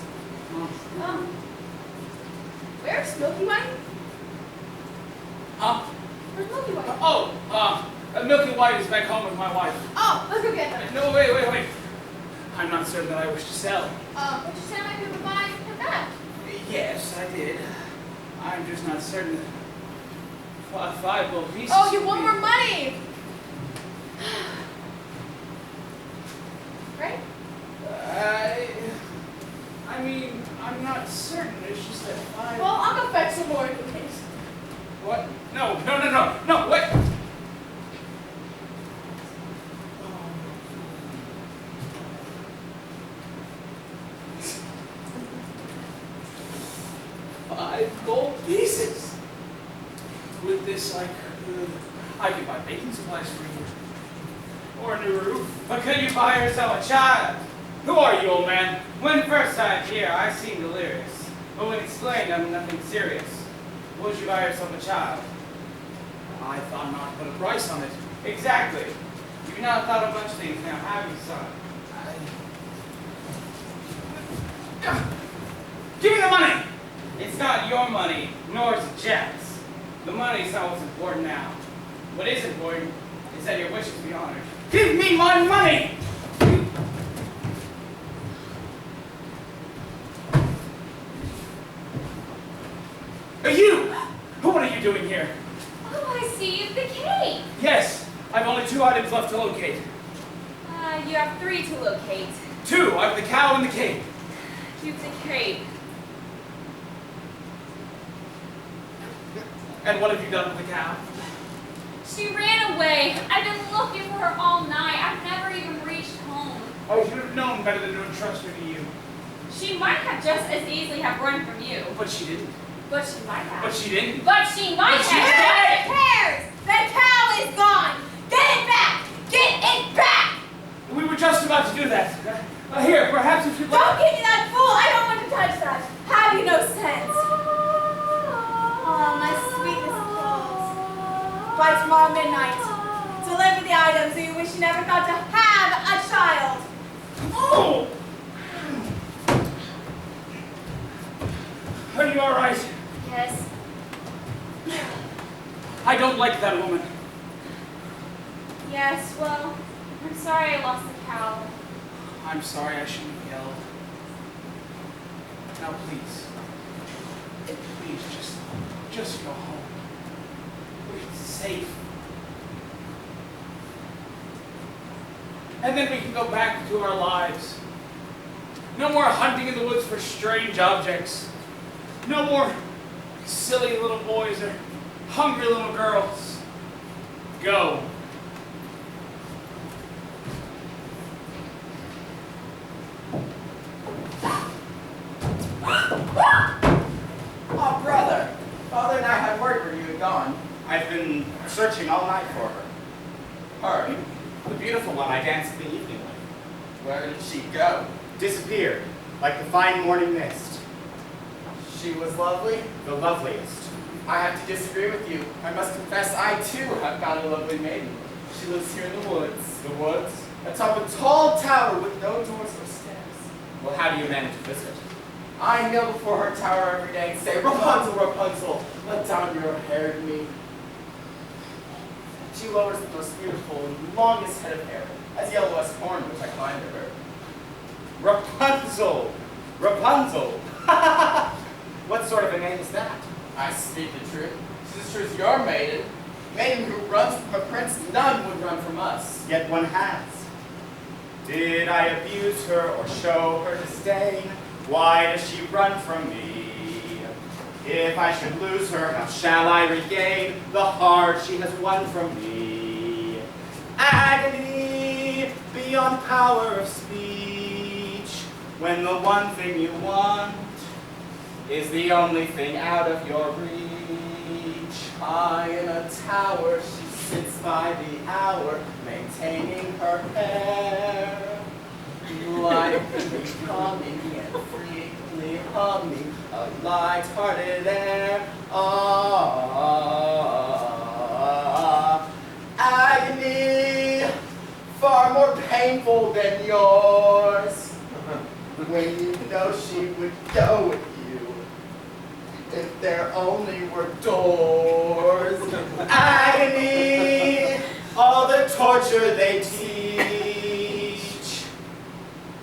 Speaker 9: Where's Milky White?
Speaker 7: Huh?
Speaker 9: Where's Milky White?
Speaker 7: Oh, Milky White is back home with my wife.
Speaker 9: Oh, let's go get her.
Speaker 7: No, wait. I'm not certain that I wish to sell.
Speaker 9: But you said I might be able to buy her back.
Speaker 7: Yes, I did. I'm just not certain that 5 gold pieces.
Speaker 9: Oh, you
Speaker 7: would
Speaker 9: want
Speaker 7: be-
Speaker 9: more money? Right?
Speaker 7: I mean, I'm not certain. It's just that 5.
Speaker 9: Well, I'll go fetch some more cookies.
Speaker 7: What? No, wait. $5 gold pieces. With this, I could buy baking supplies for you, or a new roof.
Speaker 3: But could you buy yourself a child?
Speaker 7: Who are you, old man?
Speaker 3: When first I'm here, I seem delirious. But when explained, I'm nothing serious. Would you buy yourself a child?
Speaker 7: I thought not to put a price on it.
Speaker 3: Exactly. You've not thought of much things now, have you, son?
Speaker 7: Give me the money!
Speaker 3: It's not your money, nor is it Jack's. The money's not what's important now. What is important is that your wishes be honored.
Speaker 7: Give me my money! You! What are you doing here?
Speaker 2: Oh, I see you've the cave.
Speaker 7: Yes, I've only 2 items left to locate.
Speaker 2: You have 3 to locate.
Speaker 7: 2, I have the cow and the cake.
Speaker 2: You've the crate.
Speaker 7: And what have you done with the cow?
Speaker 2: She ran away. I've been looking for her all night. I've never even reached home.
Speaker 7: I should have known better than to entrust her to you.
Speaker 2: She might have just as easily have run from you.
Speaker 7: But she didn't.
Speaker 2: But she might have.
Speaker 7: But she didn't.
Speaker 2: But she might
Speaker 7: But she
Speaker 2: have.
Speaker 5: Who cares? The cow is gone. Get it back. Get it back.
Speaker 7: We were just about to do that. Here, perhaps if you'd like...
Speaker 5: Don't give me that fool. I don't want to touch that. Have you no sense? Oh, my sweetest clothes. By tomorrow midnight, deliver the items that you wish you never thought to have a child.
Speaker 7: Oh! Are you all right?
Speaker 2: Yes.
Speaker 7: I don't like that woman.
Speaker 2: Yes, well, I'm sorry I lost the cow.
Speaker 7: I'm sorry, I shouldn't have yelled. Now, please, just go home. We're safe. And then we can go back to our lives. No more hunting in the woods for strange objects. No more silly little boys or hungry little girls. Go.
Speaker 10: Oh, brother. Father and I had word where you had gone.
Speaker 4: I've been searching all night for her.
Speaker 10: Her?
Speaker 4: The beautiful one I danced the evening with.
Speaker 10: Where did she go?
Speaker 4: Disappeared, like the fine morning mist.
Speaker 10: She was lovely.
Speaker 4: The loveliest.
Speaker 10: I have to disagree with you. I must confess I too have found a lovely maiden. She lives here in the woods.
Speaker 4: The woods?
Speaker 10: Atop a tall tower with no doors or steps.
Speaker 4: Well, how do you manage to visit?
Speaker 10: I kneel before her tower every day and say, Rapunzel, Rapunzel, let down your hair to me. She lowers the most beautiful and longest head of hair, as yellow as corn, which I find to her.
Speaker 4: Rapunzel! Rapunzel! What sort of a name is that?
Speaker 10: I speak the truth. Sister's your maiden. Maiden who runs from a prince, none would run from us.
Speaker 4: Yet one has. Did I abuse her or show her disdain? Why does she run from me? If I should lose her, how shall I regain the heart she has won from me? Agony beyond power of speech, when the one thing you want is the only thing out of your reach.
Speaker 10: High in a tower, she sits by the hour, maintaining her hair. Lightly calming and freely humming a light-hearted air. Agony, far more painful than yours. When you know she would go with you, if there only were doors. Agony, all the torture they teach.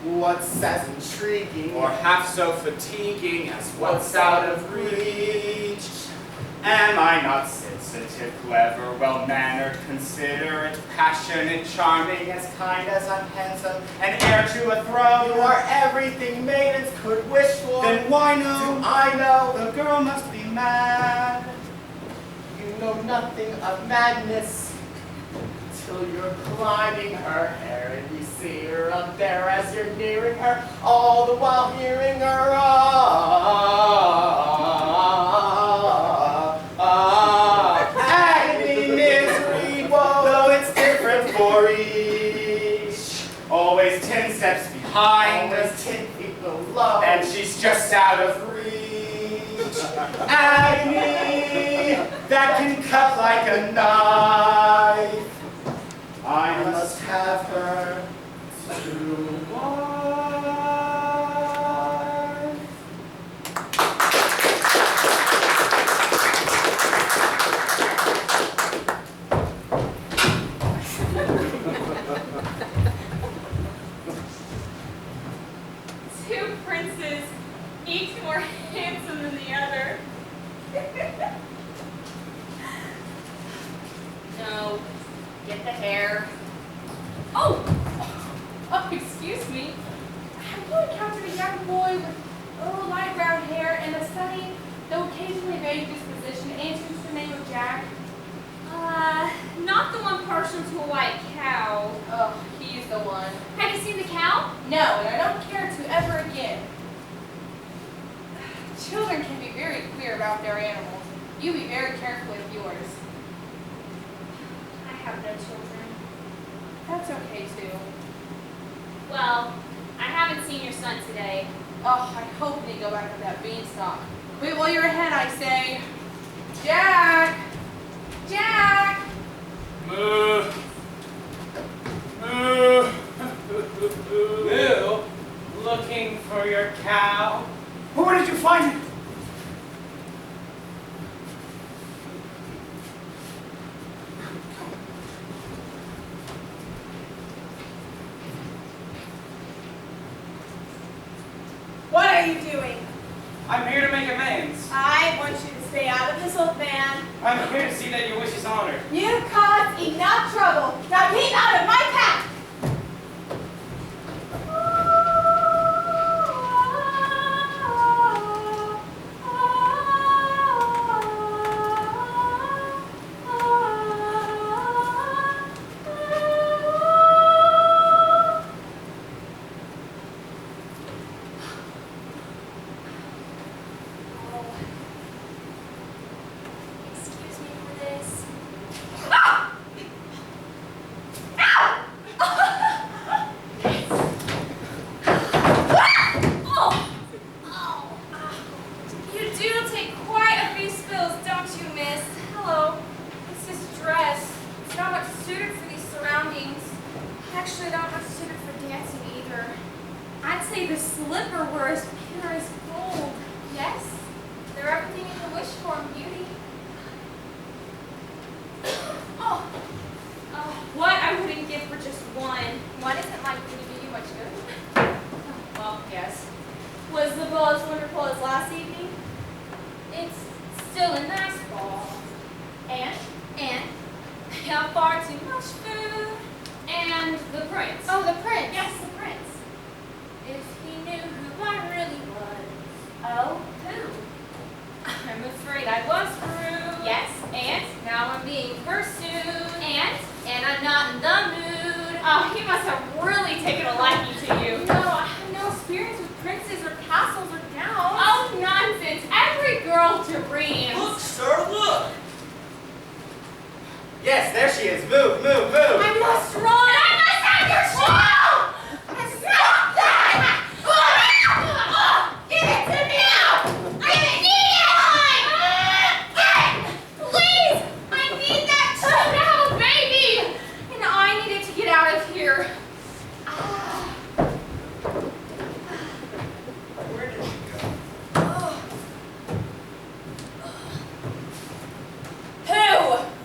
Speaker 10: What's as intriguing
Speaker 4: Or half so fatiguing as what's out of reach? Am I not sensitive, clever, well-mannered, considerate, passionate, charming, as kind as I'm handsome, and heir to a throne?
Speaker 10: You are everything maidens could wish for.
Speaker 4: Then why
Speaker 10: Do
Speaker 4: no?
Speaker 10: I know?
Speaker 4: The girl must be mad.
Speaker 10: You know nothing of madness till you're climbing her hair and you see her up there as you're nearing her, all the while hearing her agony, misery, woe, though it's different for each.
Speaker 4: Always 10 steps behind,
Speaker 10: Always 10 feet below,
Speaker 4: and she's just out of reach. Agony that can cut like a knife. I must have her to wife.
Speaker 2: Two princes, each more handsome than the other. No, get the hair. Oh, excuse me.
Speaker 1: Have you encountered a young boy with light brown hair and a sunny, though occasionally vague disposition, answering to the name of Jack?
Speaker 2: Not the one partial to a white cow.
Speaker 1: Oh, he's the one.
Speaker 2: Have you seen the cow?
Speaker 1: No, and I don't care to ever again. Children can be very queer about their animals. You be very careful with yours.
Speaker 2: I have no children.
Speaker 1: That's okay too.
Speaker 2: Well, I haven't seen your son today.
Speaker 1: Oh, I hope they go back to that beanstalk. Wait while you're ahead, I say. Jack! Jack!
Speaker 7: Moo. Moo.
Speaker 3: Moo, looking for your cow.
Speaker 4: Where did you find it?
Speaker 5: What are you doing?
Speaker 3: I'm here to make amends.
Speaker 5: I want you to stay out of this, old man.
Speaker 3: I'm here to see that your wish is honored.
Speaker 5: You've caused enough trouble. Now keep out of my path.
Speaker 9: actually not much suited for dancing either.
Speaker 1: I'd say the slipper were as pure as gold.
Speaker 9: Yes, they're everything you can wish for in beauty.
Speaker 1: Oh, what I wouldn't give for just one.
Speaker 9: One isn't likely to do you much good.
Speaker 1: Well, yes. Was the ball as wonderful as last evening? It's still a nice ball.
Speaker 9: And?
Speaker 1: Got far too much food. And the prince.
Speaker 9: Oh, the prince.
Speaker 1: Yes, the prince. If he knew who I really was.
Speaker 9: Oh, who?
Speaker 1: I'm afraid I was rude.
Speaker 9: Yes, and?
Speaker 1: Now I'm being pursued.
Speaker 9: And?
Speaker 1: And I'm not in the mood. Oh, he must have really taken a liking to you.
Speaker 9: No, I have no experience with princes or castles or gowns.
Speaker 1: Oh, nonsense. Every girl dreams.
Speaker 8: Look, sir, look!
Speaker 4: Yes, there she is. Move, move, move.
Speaker 1: I must run. I must have your shoe. Stop that! Give it to me now. I need it. Please, I need that shoe to have a baby, and I need it to get out of here.
Speaker 8: Where did she go?
Speaker 1: Who?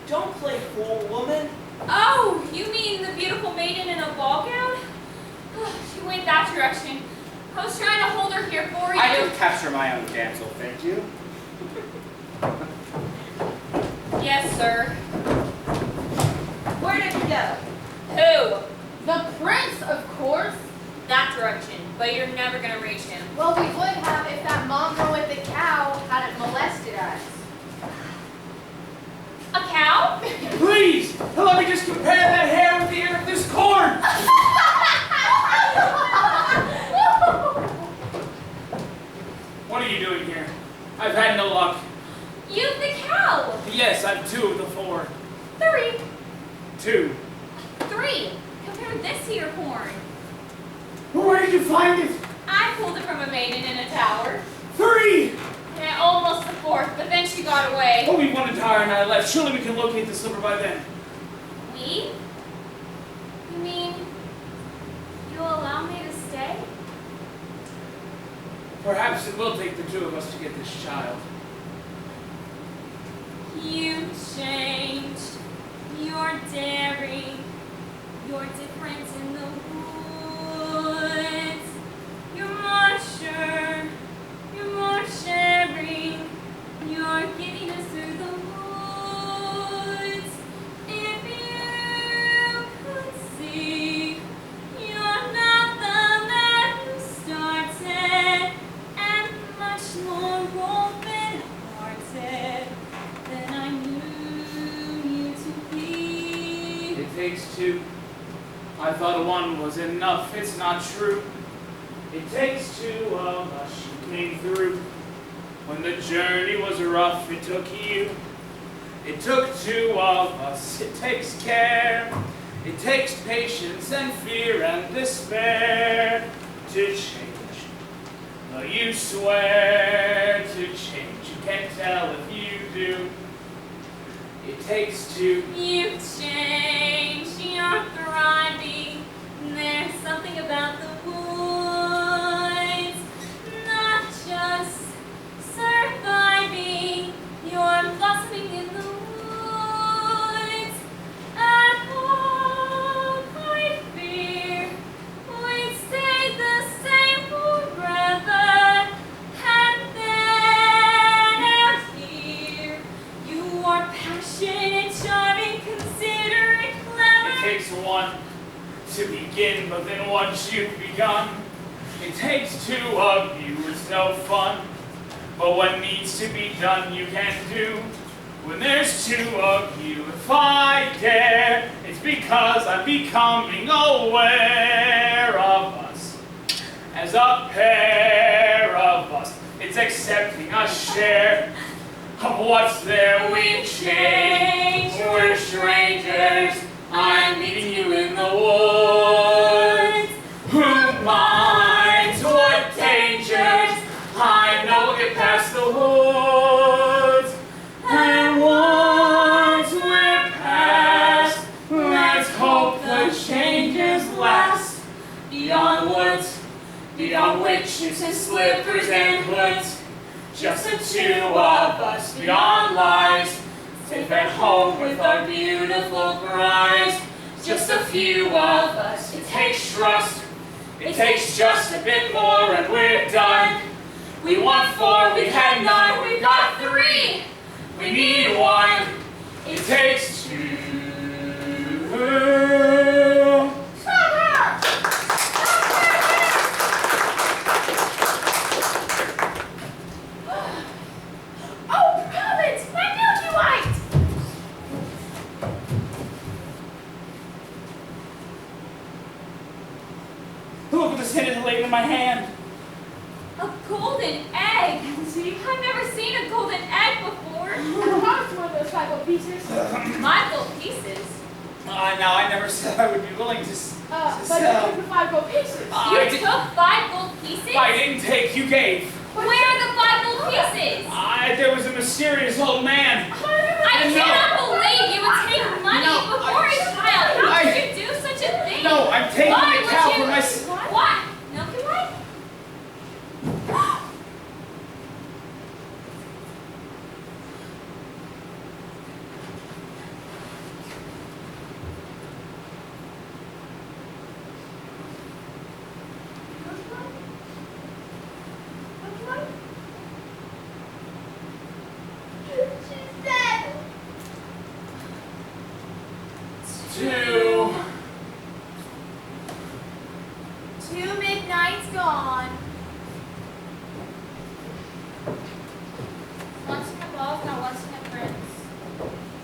Speaker 8: Don't play fool, woman.
Speaker 1: Oh, you mean the beautiful maiden in a ball gown? She went that direction. I was trying to hold her here for you.
Speaker 4: I can capture my own damsel, thank you.
Speaker 1: Yes, sir.
Speaker 6: Where did you go?
Speaker 1: Who?
Speaker 6: The prince, of course.
Speaker 1: That direction, but you're never gonna reach him.
Speaker 9: Well, we would have if that mongrel with the cow hadn't molested us.
Speaker 1: A cow?
Speaker 7: Please, let me just compare that hair with the ear of this corn. What are you doing here? I've had no luck.
Speaker 1: You've the cow.
Speaker 7: Yes, I've 2 of the 4.
Speaker 1: 3.
Speaker 7: 2.
Speaker 1: 3. Compare this to your horn.
Speaker 7: Where did you find it?
Speaker 1: I pulled it from a maiden in a tower.
Speaker 7: 3!
Speaker 1: And almost the 4th, but then she got away.
Speaker 7: Only one entire and I left. Surely we can locate the slipper by then.
Speaker 1: We? You mean you'll allow me to stay?
Speaker 7: Perhaps it will take the 2 of us to get this child.
Speaker 1: You changed. You're daring. You're different in the woods. You're more sure. You're more sharing. You're getting us through the woods. If you could see, you're not the man who started, and much more open-hearted than I knew you to be.
Speaker 7: It takes 2. I thought 1 was enough. It's not true. It takes 2 of us. You came through. When the journey was rough, it took you. It took 2 of us. It takes care. It takes patience and fear and despair to change. Though you swear to change, you can't tell if you do. It takes 2.
Speaker 1: You've changed, you're thriving. There's something about the woods, not just surviving. You're blossoming in the woods. At home, I fear we'd stay the same forever. And then out here, you are passionate, charming, considerate, clever.
Speaker 7: It takes 1 to begin, but then once you've begun, it takes 2 of you. It's no fun. But what needs to be done, you can do. When there's 2 of you, if I dare, it's because I'm becoming aware of us. As a pair of us, it's accepting a share of what's there. We change, we're strangers. I'm meeting you in the woods. Who minds what dangers? I know it past the woods. And once we're past, let's hope the changes We don't witches and slippers and hoods, just the two of us beyond lies, safe at home with our beautiful brides. Just a few of us, it takes trust, it takes just a bit more and we're done. We want 4, we had 9, we got 3, we need 1, it takes 2.
Speaker 9: Oh, Providence, my Milky White!
Speaker 7: Look at this hidden in my hand.
Speaker 2: A golden egg! I've never seen a golden egg before.
Speaker 9: How's one of those 5 gold pieces?
Speaker 2: My gold pieces.
Speaker 7: Now, I never said I would be willing to
Speaker 9: But
Speaker 7: sell.
Speaker 9: you took the 5 gold pieces.
Speaker 7: I
Speaker 2: You
Speaker 7: did-
Speaker 2: took 5 gold pieces?
Speaker 7: I didn't take, you gave.
Speaker 2: Where are the 5 gold pieces?
Speaker 7: There was a mysterious old man.
Speaker 2: I
Speaker 7: No.
Speaker 2: cannot believe you would take money
Speaker 7: No,
Speaker 2: before a child. How could you do such a thing?
Speaker 7: No, I'm taking
Speaker 2: Why
Speaker 7: the
Speaker 2: would
Speaker 7: cow
Speaker 2: you?
Speaker 7: for my...
Speaker 2: What? Milky White?
Speaker 5: She's dead.
Speaker 7: 2.
Speaker 5: 2 midnights gone.
Speaker 2: Once in a ball, now once in a prince.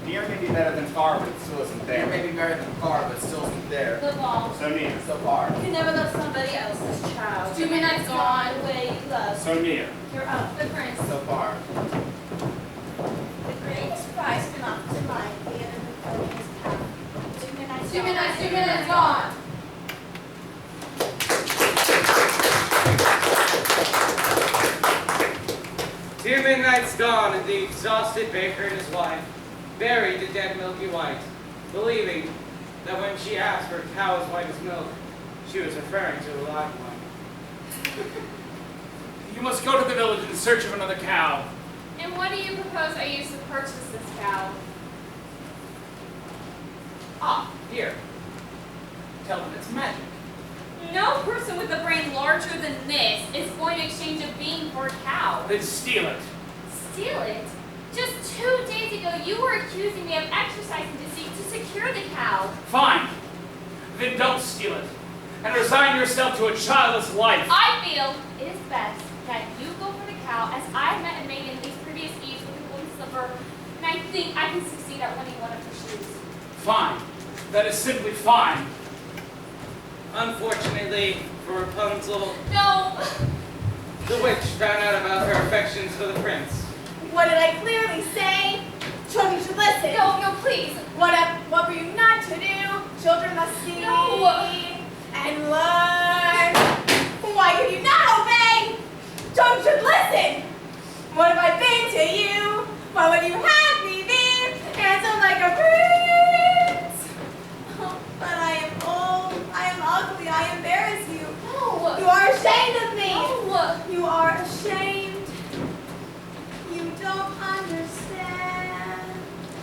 Speaker 4: Near may be better than far, but it still isn't
Speaker 10: There
Speaker 4: there.
Speaker 10: may be better than far, but still isn't there.
Speaker 2: The ball.
Speaker 4: So near.
Speaker 10: So far.
Speaker 1: You can never love somebody else's child.
Speaker 2: 2 minutes gone.
Speaker 1: The way you love.
Speaker 4: So near.
Speaker 1: You're up.
Speaker 2: The prince.
Speaker 10: So far.
Speaker 5: The greatest prize belongs to mine, the other than his path. 2 midnights
Speaker 2: 2
Speaker 5: gone.
Speaker 2: minutes, 2 minutes gone.
Speaker 3: Two midnights gone, and the exhausted baker and his wife buried the dead Milky White, believing that when she asked for a cow as white as milk, she was referring to a live one.
Speaker 7: You must go to the village in search of another cow.
Speaker 2: And what do you propose I use to purchase this cow?
Speaker 7: Here. Tell them it's magic.
Speaker 2: No person with a brain larger than this is going to exchange a bean for a cow.
Speaker 7: Then steal it.
Speaker 2: Steal it? Just 2 days ago, you were accusing me of exercising deceit to secure the cow.
Speaker 7: Fine. Then don't steal it. And resign yourself to a childless life.
Speaker 2: I feel it is best that you go for the cow, as I met a maiden these previous eves with a golden slipper, and I think I can succeed at winning one of her shoes.
Speaker 7: Fine. That is simply fine.
Speaker 3: Unfortunately for Rapunzel,
Speaker 2: No!
Speaker 3: the witch found out about her affections for the prince.
Speaker 5: What did I clearly say? Children should listen.
Speaker 2: No, please.
Speaker 5: What were you not to do? Children must see
Speaker 2: No.
Speaker 5: and learn. Why could you not obey? Children should listen. What have I been to you? Why would you have me be handsome like a prince? Oh, but I am old, I am ugly, I embarrass you.
Speaker 2: No.
Speaker 5: You are ashamed of me.
Speaker 2: No.
Speaker 5: You are ashamed. You don't understand.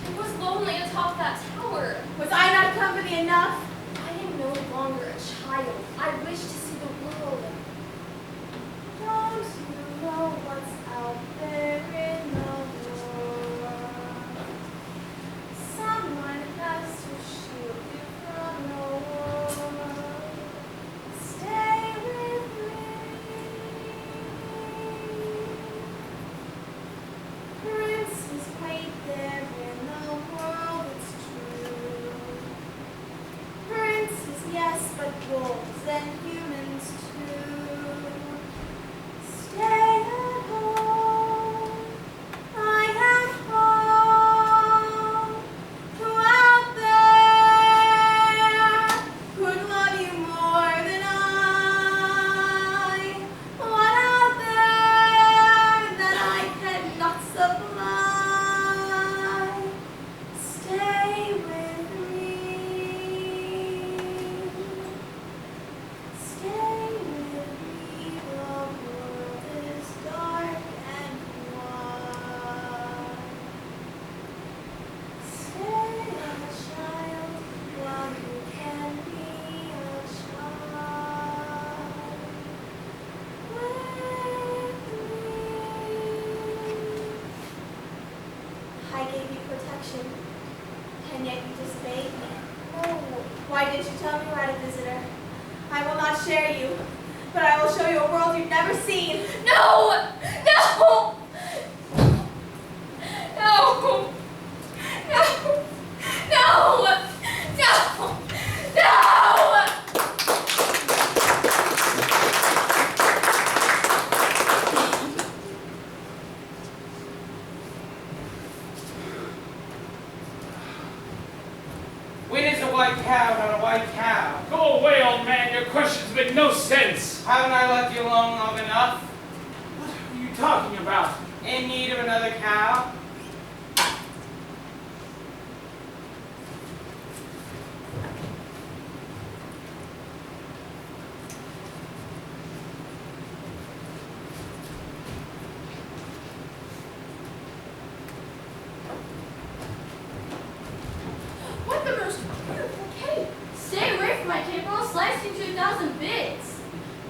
Speaker 2: It was lonely atop that tower.
Speaker 5: Was I not company enough?
Speaker 2: I am no longer a child. I wish to see the world.
Speaker 5: Don't you know what's out there in the world? Someone has to shield you from the war. Stay with me. Princes wait there in the world, it's true. Princes, yes, but wolves and humans too. Stay at home. I am home. Who out there could love you more than I? What out there that I cannot supply? Stay with me. Stay Why didn't you tell me you had a visitor? I will not share you, but I will show you a world you've never seen.
Speaker 9: No! No! No! No! No! No! No!
Speaker 3: When is a white cow not a white cow?
Speaker 7: Go away, old man. Your questions make no sense.
Speaker 3: Haven't I left you alone long enough?
Speaker 7: What are you talking about?
Speaker 3: In need of another cow?
Speaker 9: What the most beautiful cake! Stay away from my cake or I'll slice you into 1,000 bits.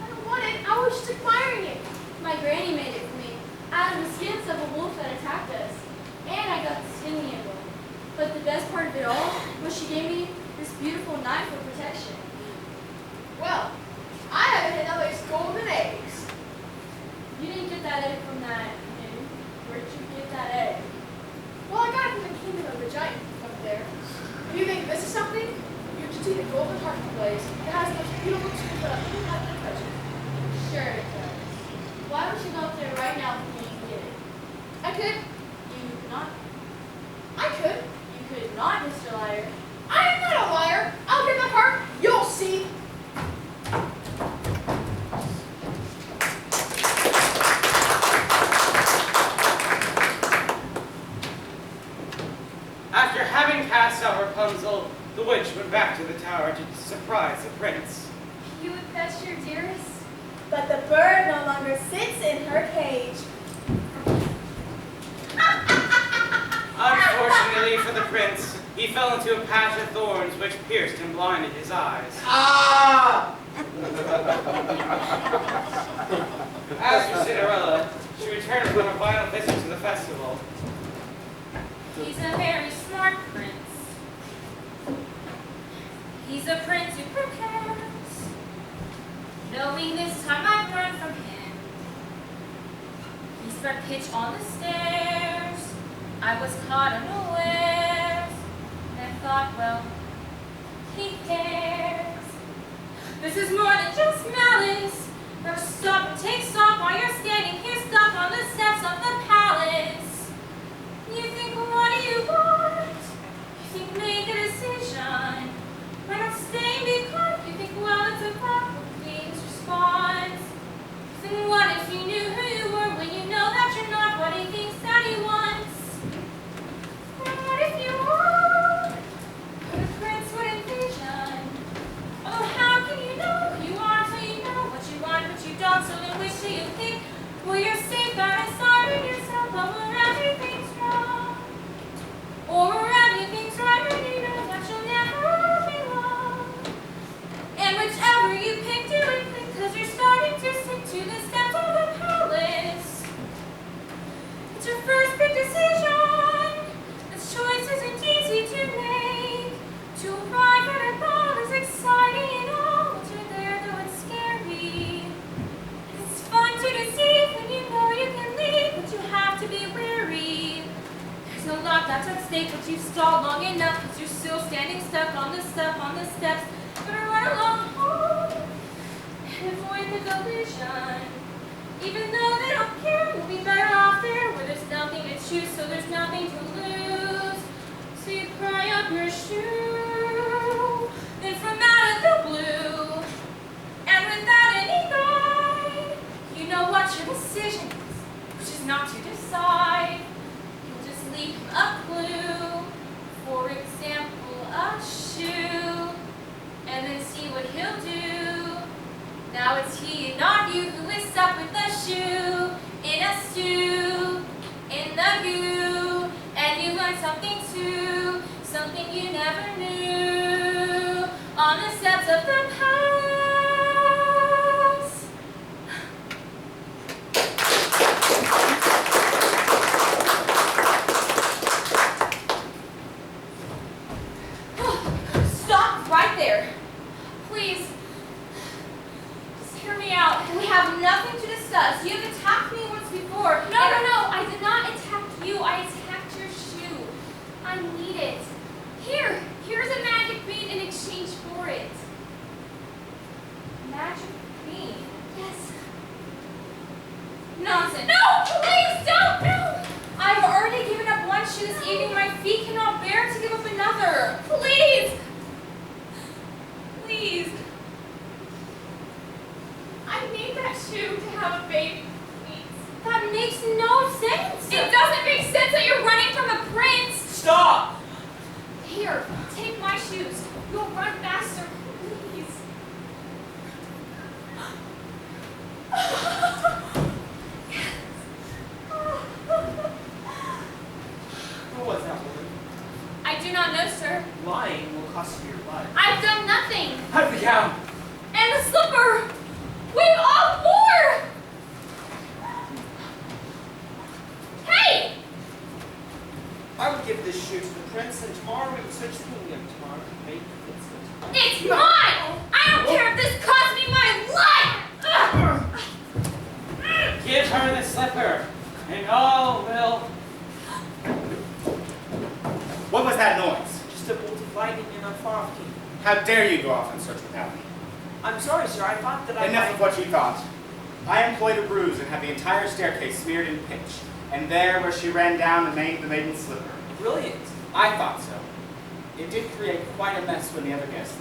Speaker 5: I don't want it. I was just admiring it.
Speaker 9: My granny made it for me out of the skins of a wolf that attacked us. And I got the skin handle. But the best part of it all was she gave me this beautiful knife for protection.
Speaker 5: Well, I haven't had nobody's golden eggs.
Speaker 9: You didn't get that egg from that hen. Where'd you get that egg?
Speaker 5: Well, I got it from the kingdom of the giant up there. If you think this is something, you should see the golden heart blaze. It has the most beautiful tooth that I've ever had to touch it.
Speaker 9: Sure it does. Why don't you go up there right now for me and get it?
Speaker 5: I could.
Speaker 9: You could not.
Speaker 5: I could.
Speaker 9: You could not, Mr. Liar.
Speaker 5: I am not a liar. I'll get that heart. You'll see.
Speaker 3: After having cast out Rapunzel, the witch went back to the tower to surprise the prince.
Speaker 9: You would fetch your dearest?
Speaker 5: But the bird no longer sits in her cage.
Speaker 3: Unfortunately for the prince, he fell into a patch of thorns which pierced and blinded his eyes.
Speaker 10: Ah!
Speaker 3: As for Cinderella, she returned from a final visit to the festival.
Speaker 2: He's a very smart prince. He's a prince who prepares. Knowing this time I've learned from him. He spread pitch on the stairs. I was caught unawares. And thought, well, he cares. This is more than just malice. Never stop and take stock while you're standing here stuck on the steps of the palace. You think, what do you want? You think, make a decision. Why not stay and be calm? You think, well, it's a problem. Please respond. Then what if you knew who you were when you know that you're not what he thinks that he wants? And what if you are what a prince would envision? Oh, how can you know who you are till you know what you want, but you don't? So in which do you think? Well, you're safe out inside in yourself, but where everything's wrong. Or where everything's right when you know that you'll never belong. And whichever you pick, do it quick, 'cause you're starting to sink to the steps of the palace. It's your first big decision. This choice isn't easy to make. To arrive at a ball is exciting and all. Once you're there, though it's scary. It's fun to deceive when you know you can leave, but you have to be wary. There's no lot that's at stake, but you've stalled long enough, 'cause you're still standing stuck on the steps. Better run along home and avoid the collision. Even though they don't care, you'll be better off there where there's nothing to choose, so there's nothing to lose. So you cry up your shoe, then from out of the blue, and without any guide, you know what your decision is, which is not to decide. You'll just leave him a clue, for example, a shoe, and then see what he'll do. Now it's he and not you who is stuck with the shoe in a stew, in the goo, and you learn something too, something you never knew, on the steps of the palace. Stop
Speaker 1: right there. Please, just hear me out. We have nothing to discuss. You have attacked me once before.
Speaker 2: No, I did not attack you. I attacked your shoe. I need it. Here's a magic bean in exchange for it.
Speaker 1: Magic bean.
Speaker 2: Yes.
Speaker 1: Nonsense.
Speaker 2: No, please don't. No.
Speaker 1: I've already given up one shoe this evening. My feet cannot bear to give up another.
Speaker 2: Please. Please. I need that shoe to have a baby. Please.
Speaker 1: That makes no sense.
Speaker 2: It doesn't make sense that you're running from a prince.
Speaker 8: Stop!
Speaker 2: Here, take my shoes. You'll run faster. Please.
Speaker 8: Who was that woman?
Speaker 2: I do not know, sir.
Speaker 8: Lying will cost you your life.
Speaker 2: I've done nothing.
Speaker 7: Have the cow.
Speaker 2: And the slipper. We've all four. Hey!
Speaker 8: I would give this shoe to the prince, and tomorrow we would search the kingdom. Tomorrow we make it.
Speaker 2: It's mine! I don't care if this costs me my life! Ugh.
Speaker 3: Give her the slipper, and all will.
Speaker 4: What was that noise?
Speaker 8: Just a bolt of lightning in a far off kingdom.
Speaker 4: How dare you go off in search without me?
Speaker 8: I'm sorry, sir. I thought that I
Speaker 4: Enough
Speaker 8: might...
Speaker 4: of what you thought. I employed a ruse and had the entire staircase smeared in pitch. And there, where she ran down, remained the maiden's slipper.
Speaker 8: Brilliant.
Speaker 4: I thought so. It did create quite a mess when the other guests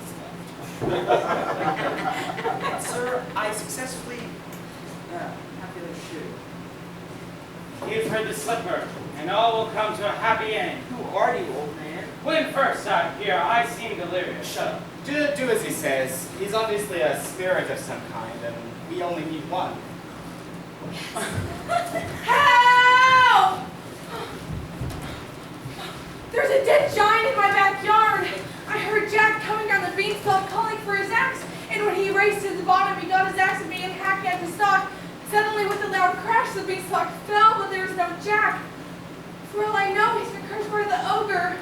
Speaker 4: left.
Speaker 8: Sir, I successfully have the other shoe.
Speaker 3: Give her the slipper, and all will come to a happy end.
Speaker 8: Who are you, old man?
Speaker 3: When first out here, I seem delirious.
Speaker 8: Shut up.
Speaker 4: Do as he says. He's obviously a spirit of some kind, and we only need one.
Speaker 1: Help! There's a dead giant in my backyard. I heard Jack coming down the beanstalk calling for his axe, and when he raced to the bottom, he got his axe and began hacking at the stalk. Suddenly, with a loud crash, the beanstalk fell, but there was no Jack. For all I know, he's been cursed by the ogre.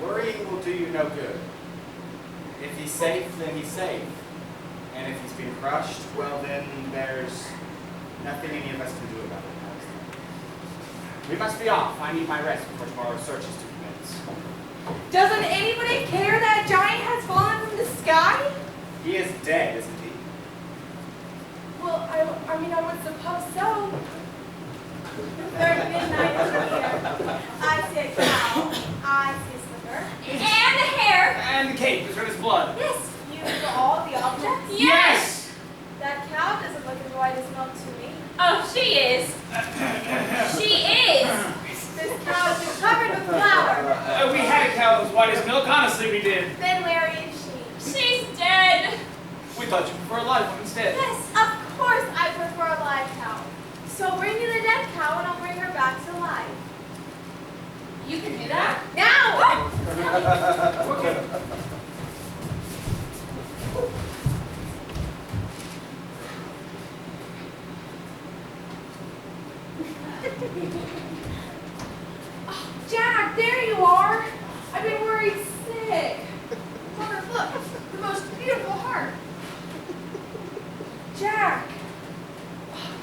Speaker 4: Worrying will do you no good. If he's safe, then he's safe. And if he's been crushed, well then there's nothing any of us can do about it. We must be off. I need my rest before tomorrow's search is to commence.
Speaker 1: Doesn't anybody care that giant has fallen from the sky?
Speaker 4: He is dead, isn't he?
Speaker 1: Well, I mean, I would suppose so.
Speaker 5: The third midnight is here. I see a cow. I see a slipper.
Speaker 2: And the hair.
Speaker 7: And the cape is red as blood.
Speaker 5: Yes, you know all the objects.
Speaker 2: Yes.
Speaker 5: That cow doesn't look as white as milk to me.
Speaker 2: Oh, she is. She is.
Speaker 5: This cow is covered with flour.
Speaker 7: We had a cow as white as milk. Honestly, we did.
Speaker 5: Then where is she?
Speaker 2: She's dead.
Speaker 7: We thought you prefer a live one instead.
Speaker 5: Yes, of course I prefer a live cow. So bring me the dead cow and I'll bring her back to life.
Speaker 2: You can do that?
Speaker 5: Now!
Speaker 7: Okay.
Speaker 1: Jack, there you are. I've been worried sick.
Speaker 9: Mother, look, the most beautiful heart.
Speaker 1: Jack,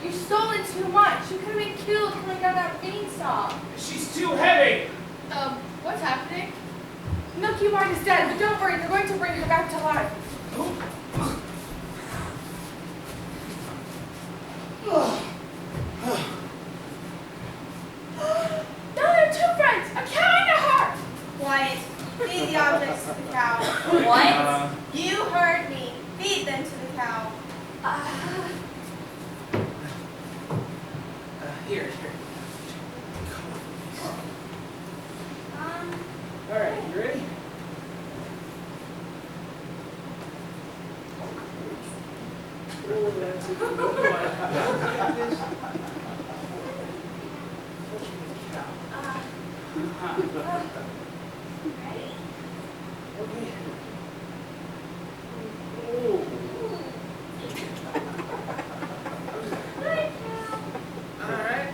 Speaker 1: you've stolen too much. You could have been killed coming down that beanstalk.
Speaker 7: She's too heavy.
Speaker 9: What's happening?
Speaker 1: Milky White is dead, but don't worry, they're going to bring her back to life.
Speaker 9: Now there are two friends, a cow and a heart.
Speaker 5: Quiet. Feed the objects to the cow.
Speaker 2: What?
Speaker 5: You heard me. Feed them to the cow.
Speaker 8: Here. All right, you ready? Oh, that's a good one.
Speaker 5: Ready?
Speaker 8: Okay. All right.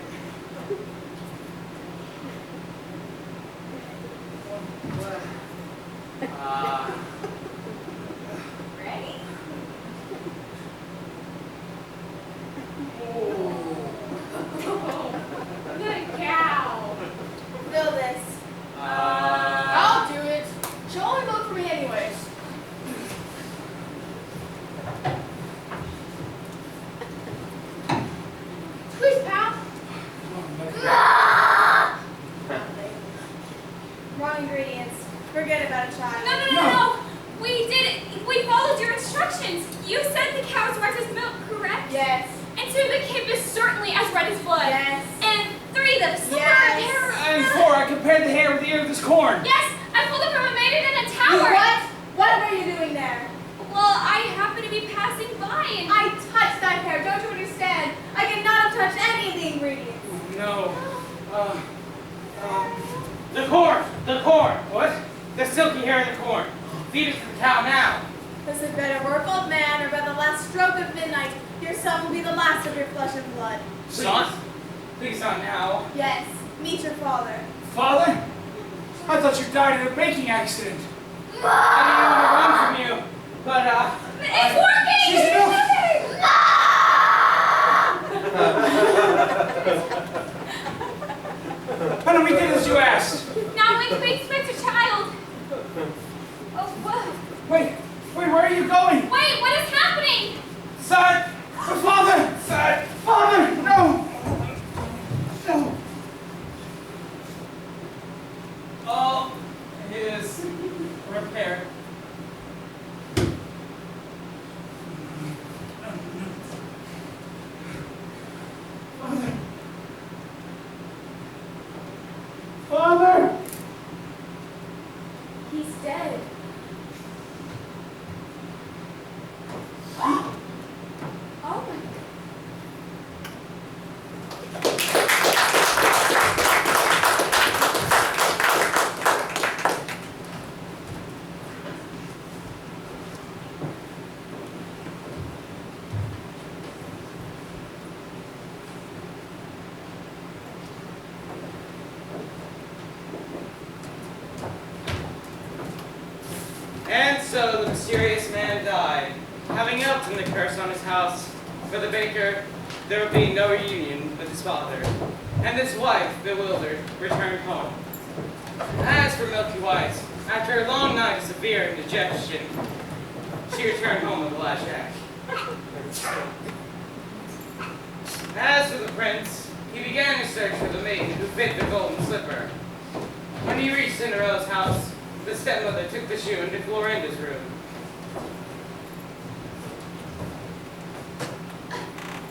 Speaker 5: that child.
Speaker 9: No. We did it. We followed your instructions. You said the cow is red as milk, correct?
Speaker 5: Yes.
Speaker 9: And 2, the kid is certainly as red as blood.
Speaker 5: Yes.
Speaker 9: And 3, the slipper
Speaker 5: Yes.
Speaker 9: hair.
Speaker 7: And 4, I compared the hair with the ear of this corn.
Speaker 9: Yes, I pulled it from a maiden in a
Speaker 5: You
Speaker 9: tower.
Speaker 5: what? What were you doing there?
Speaker 9: Well, I happened to be passing by and
Speaker 5: I touched that hair, don't you understand? I cannot have touched any of the ingredients.
Speaker 7: No.
Speaker 3: The corn! What? The silky hair of the corn. Feed it to the cow now.
Speaker 5: This had better work, old man, or by the last stroke of midnight, your son will be the last of your flesh and blood.
Speaker 3: Son? Please not now.
Speaker 5: Yes, meet your father.
Speaker 7: Father? I thought you died in a baking accident.
Speaker 3: I didn't want to run from you, but
Speaker 9: it's working!
Speaker 7: She's milk. Why don't we get as you asked?
Speaker 9: Now when can we expect a child? Oh, what?
Speaker 7: Wait, where are you going?
Speaker 9: Wait, what is happening?
Speaker 7: Son! Father! Son! Father! No! No!
Speaker 3: all is repaired.
Speaker 7: Father!
Speaker 5: He's dead.
Speaker 9: Oh my God.
Speaker 3: And so the mysterious man died, having helped in the curse on his house. For the baker, there would be no reunion with his father, and his wife, bewildered, returned home. As for Milky White, after a long night of severe indigestion, she returned home with a last act. As for the prince, he began his search for the maiden who fit the golden slipper. When he reached Cinderella's house, the stepmother took the shoe into Florinda's room.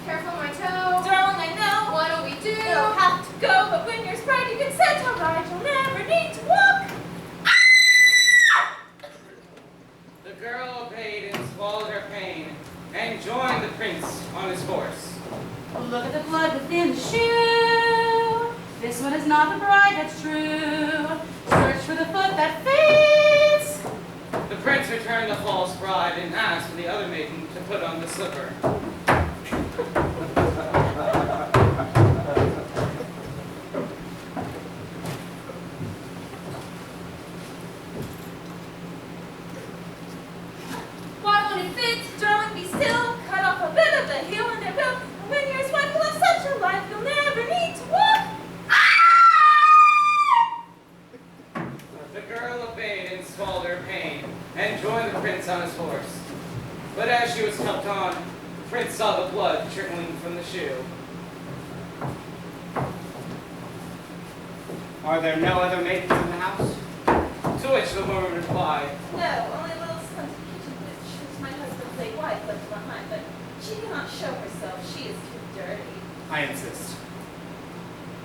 Speaker 9: Careful, my toe. Darling, I know. What do we do? You'll have to go, but when you're spread, you can set all right. You'll never need to walk.
Speaker 3: The girl obeyed and swallowed her pain, and joined the prince on his horse.
Speaker 6: Look at the blood within the shoe. This one is not the bride that's true. Search for the foot that fits.
Speaker 3: The prince returned the false bride and asked for the other maiden to put on the slipper.
Speaker 9: Why won't it fit? Darling, be still. Cut off a bit of the heel and their bill. And when you're sweat, will have such a life, you'll never need to walk.
Speaker 3: The girl obeyed and swallowed her pain, and joined the prince on his horse. But as she was helped on, the prince saw the blood trickling from the shoe.
Speaker 4: Are there no other maidens in the house?
Speaker 3: To which the woman replied,
Speaker 2: No, only a little stunted kitchen witch, who's my husband's late wife, left behind, but she cannot show herself. She is too dirty.
Speaker 4: I insist.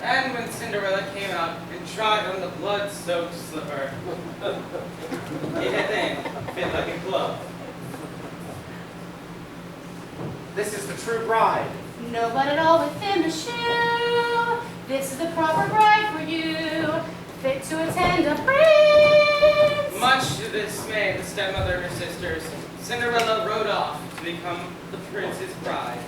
Speaker 3: and when Cinderella came out and tried on the blood-soaked slipper, it had then fit like a glove.
Speaker 4: This is the true bride.
Speaker 6: No blood at all within the shoe. This is the proper bride for you, fit to attend a prince.
Speaker 3: Much to the dismay of the stepmother and her sisters, Cinderella rode off to become the prince's bride.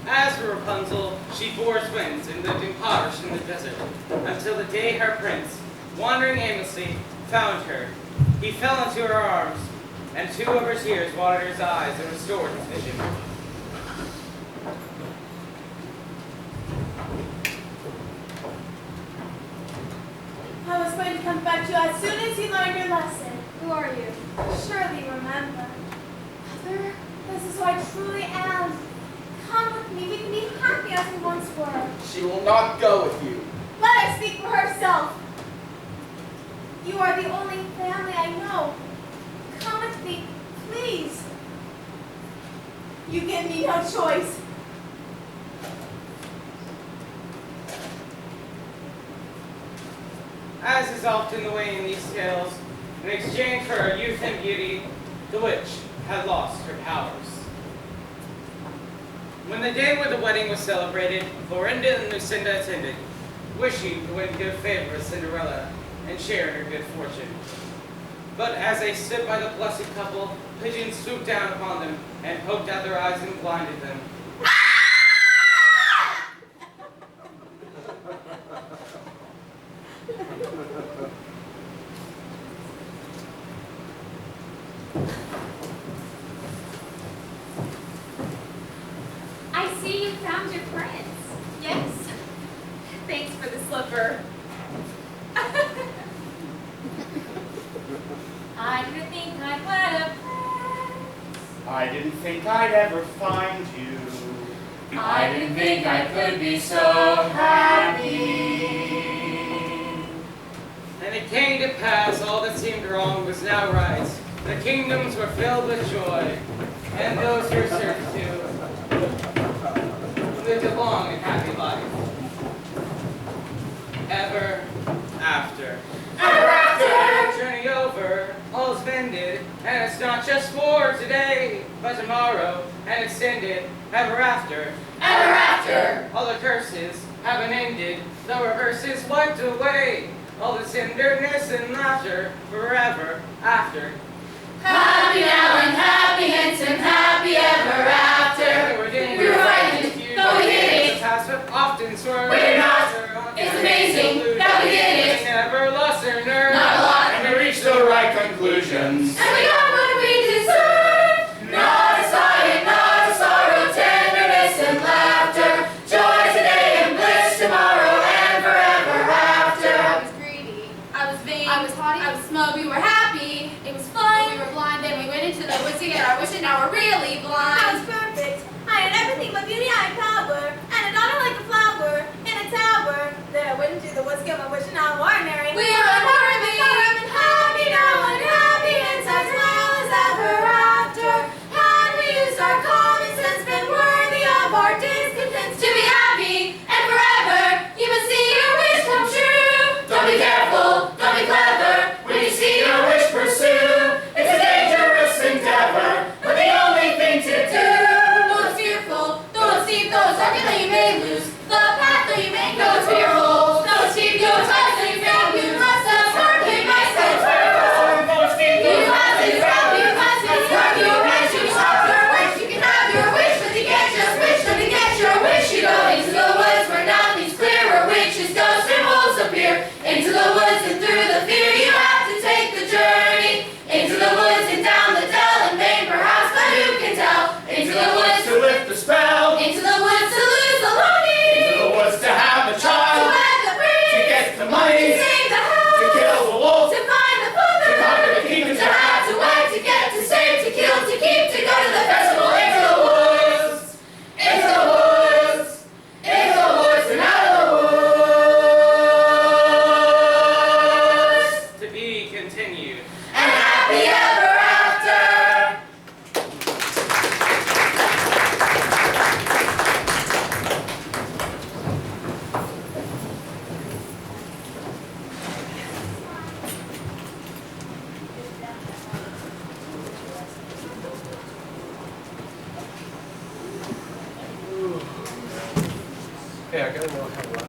Speaker 3: As for Rapunzel, she bore twins and lived impoverished in the desert, until the day her prince, wandering aimlessly, found her. He fell into her arms, and 2 of her tears watered his eyes and restored his vision.
Speaker 5: I was going to come back to you as soon as you learned your lesson. Who are you? Surely you remember. Mother, this is who I truly am. Come with me. We can be happy as we once were.
Speaker 10: She will not go with you.
Speaker 5: Let her speak for herself. You are the only family I know. Come with me, please. You give me no choice.
Speaker 3: As is often the way in these tales, in exchange for her youth and beauty, the witch had lost her powers. When the day when the wedding was celebrated, Florinda and Lucinda attended, wishing to win good favor with Cinderella and share in her good fortune. But as they stood by the blessed couple, pigeons swooped down upon them and poked out their eyes and blinded them.
Speaker 2: I see you found your prince.
Speaker 5: Yes.
Speaker 2: Thanks for the slipper. I didn't think I'd wed a prince.
Speaker 4: I didn't think I'd ever find you.
Speaker 2: I didn't think I could be so happy.
Speaker 3: And it came to pass, all that seemed wrong was now right. The kingdoms were filled with joy, and those who were certain to lived a long and happy life. Ever after.
Speaker 2: Ever after.
Speaker 3: Journey over, all's mended, and it's not just for today, but tomorrow, and extended, ever after.
Speaker 2: Ever after.
Speaker 3: All the curses haven't ended, the reverses wiped away, all the tenderness and laughter, forever after.
Speaker 2: Happy now and happy hence and happy ever after. We were frightened, but we did it.
Speaker 3: The past have often swerved.
Speaker 2: We did not. It's amazing that we did it.
Speaker 3: We never lost our nerve.
Speaker 2: Not a lot.
Speaker 4: And we reached the right conclusions.
Speaker 2: And we got what we deserved. Not a sigh and not a sorrow, tenderness and laughter. Joy today and bliss tomorrow and forever after.
Speaker 5: I was greedy.
Speaker 2: I was vain.
Speaker 5: I was haughty.
Speaker 2: I was smug. We were happy. It was fun. We were blind. Then we went into the woods to get our wish, and now we're really
Speaker 5: I
Speaker 2: blind.
Speaker 5: was perfect. I had everything but beauty, I had power, and a daughter like a flower in a tower. Then I went into the woods, get my wish, and now I'm ordinary.
Speaker 2: We are unworthy.
Speaker 5: I'm happy now and happy and as well as ever after. Had we used our common sense, been worthy of our discontents.
Speaker 2: To be happy and forever, you must see your wish come true. Don't be careful, don't be clever. When you see your wish pursue, it's a dangerous endeavor, but the only thing to do. Though it's fearful, though it's steep, though it's dark, that you may lose the path that you may go to your hole. Though it's steep, though it's dark, that you fail, you must have worked in my stead. You must work your wish, you have your wish, you can have your wish, but you can't just wish, but to get your wish, you go into the woods where nothing's clear, where witches, ghosts, and wolves appear. Into the woods and through the fear, you have to take the journey. Into the woods and down the dell, in vain perhaps, but who can tell? Into the woods
Speaker 4: To lift the spell.
Speaker 2: into the woods to lose the longing,
Speaker 4: Into the woods to have a
Speaker 2: to
Speaker 4: child.
Speaker 2: wed the
Speaker 4: To
Speaker 2: prince,
Speaker 4: get the
Speaker 2: to
Speaker 4: money.
Speaker 2: save the
Speaker 4: To
Speaker 2: house,
Speaker 4: kill the wolf.
Speaker 2: to find the father,
Speaker 4: To conquer the kingdom.
Speaker 2: to have, to wed, to get, to save, to kill, to keep, to go to the festival. Into the woods, into the woods, into the woods and out of the woods.
Speaker 3: To be continued.
Speaker 2: And happy ever after.
Speaker 7: Hey, I gotta know how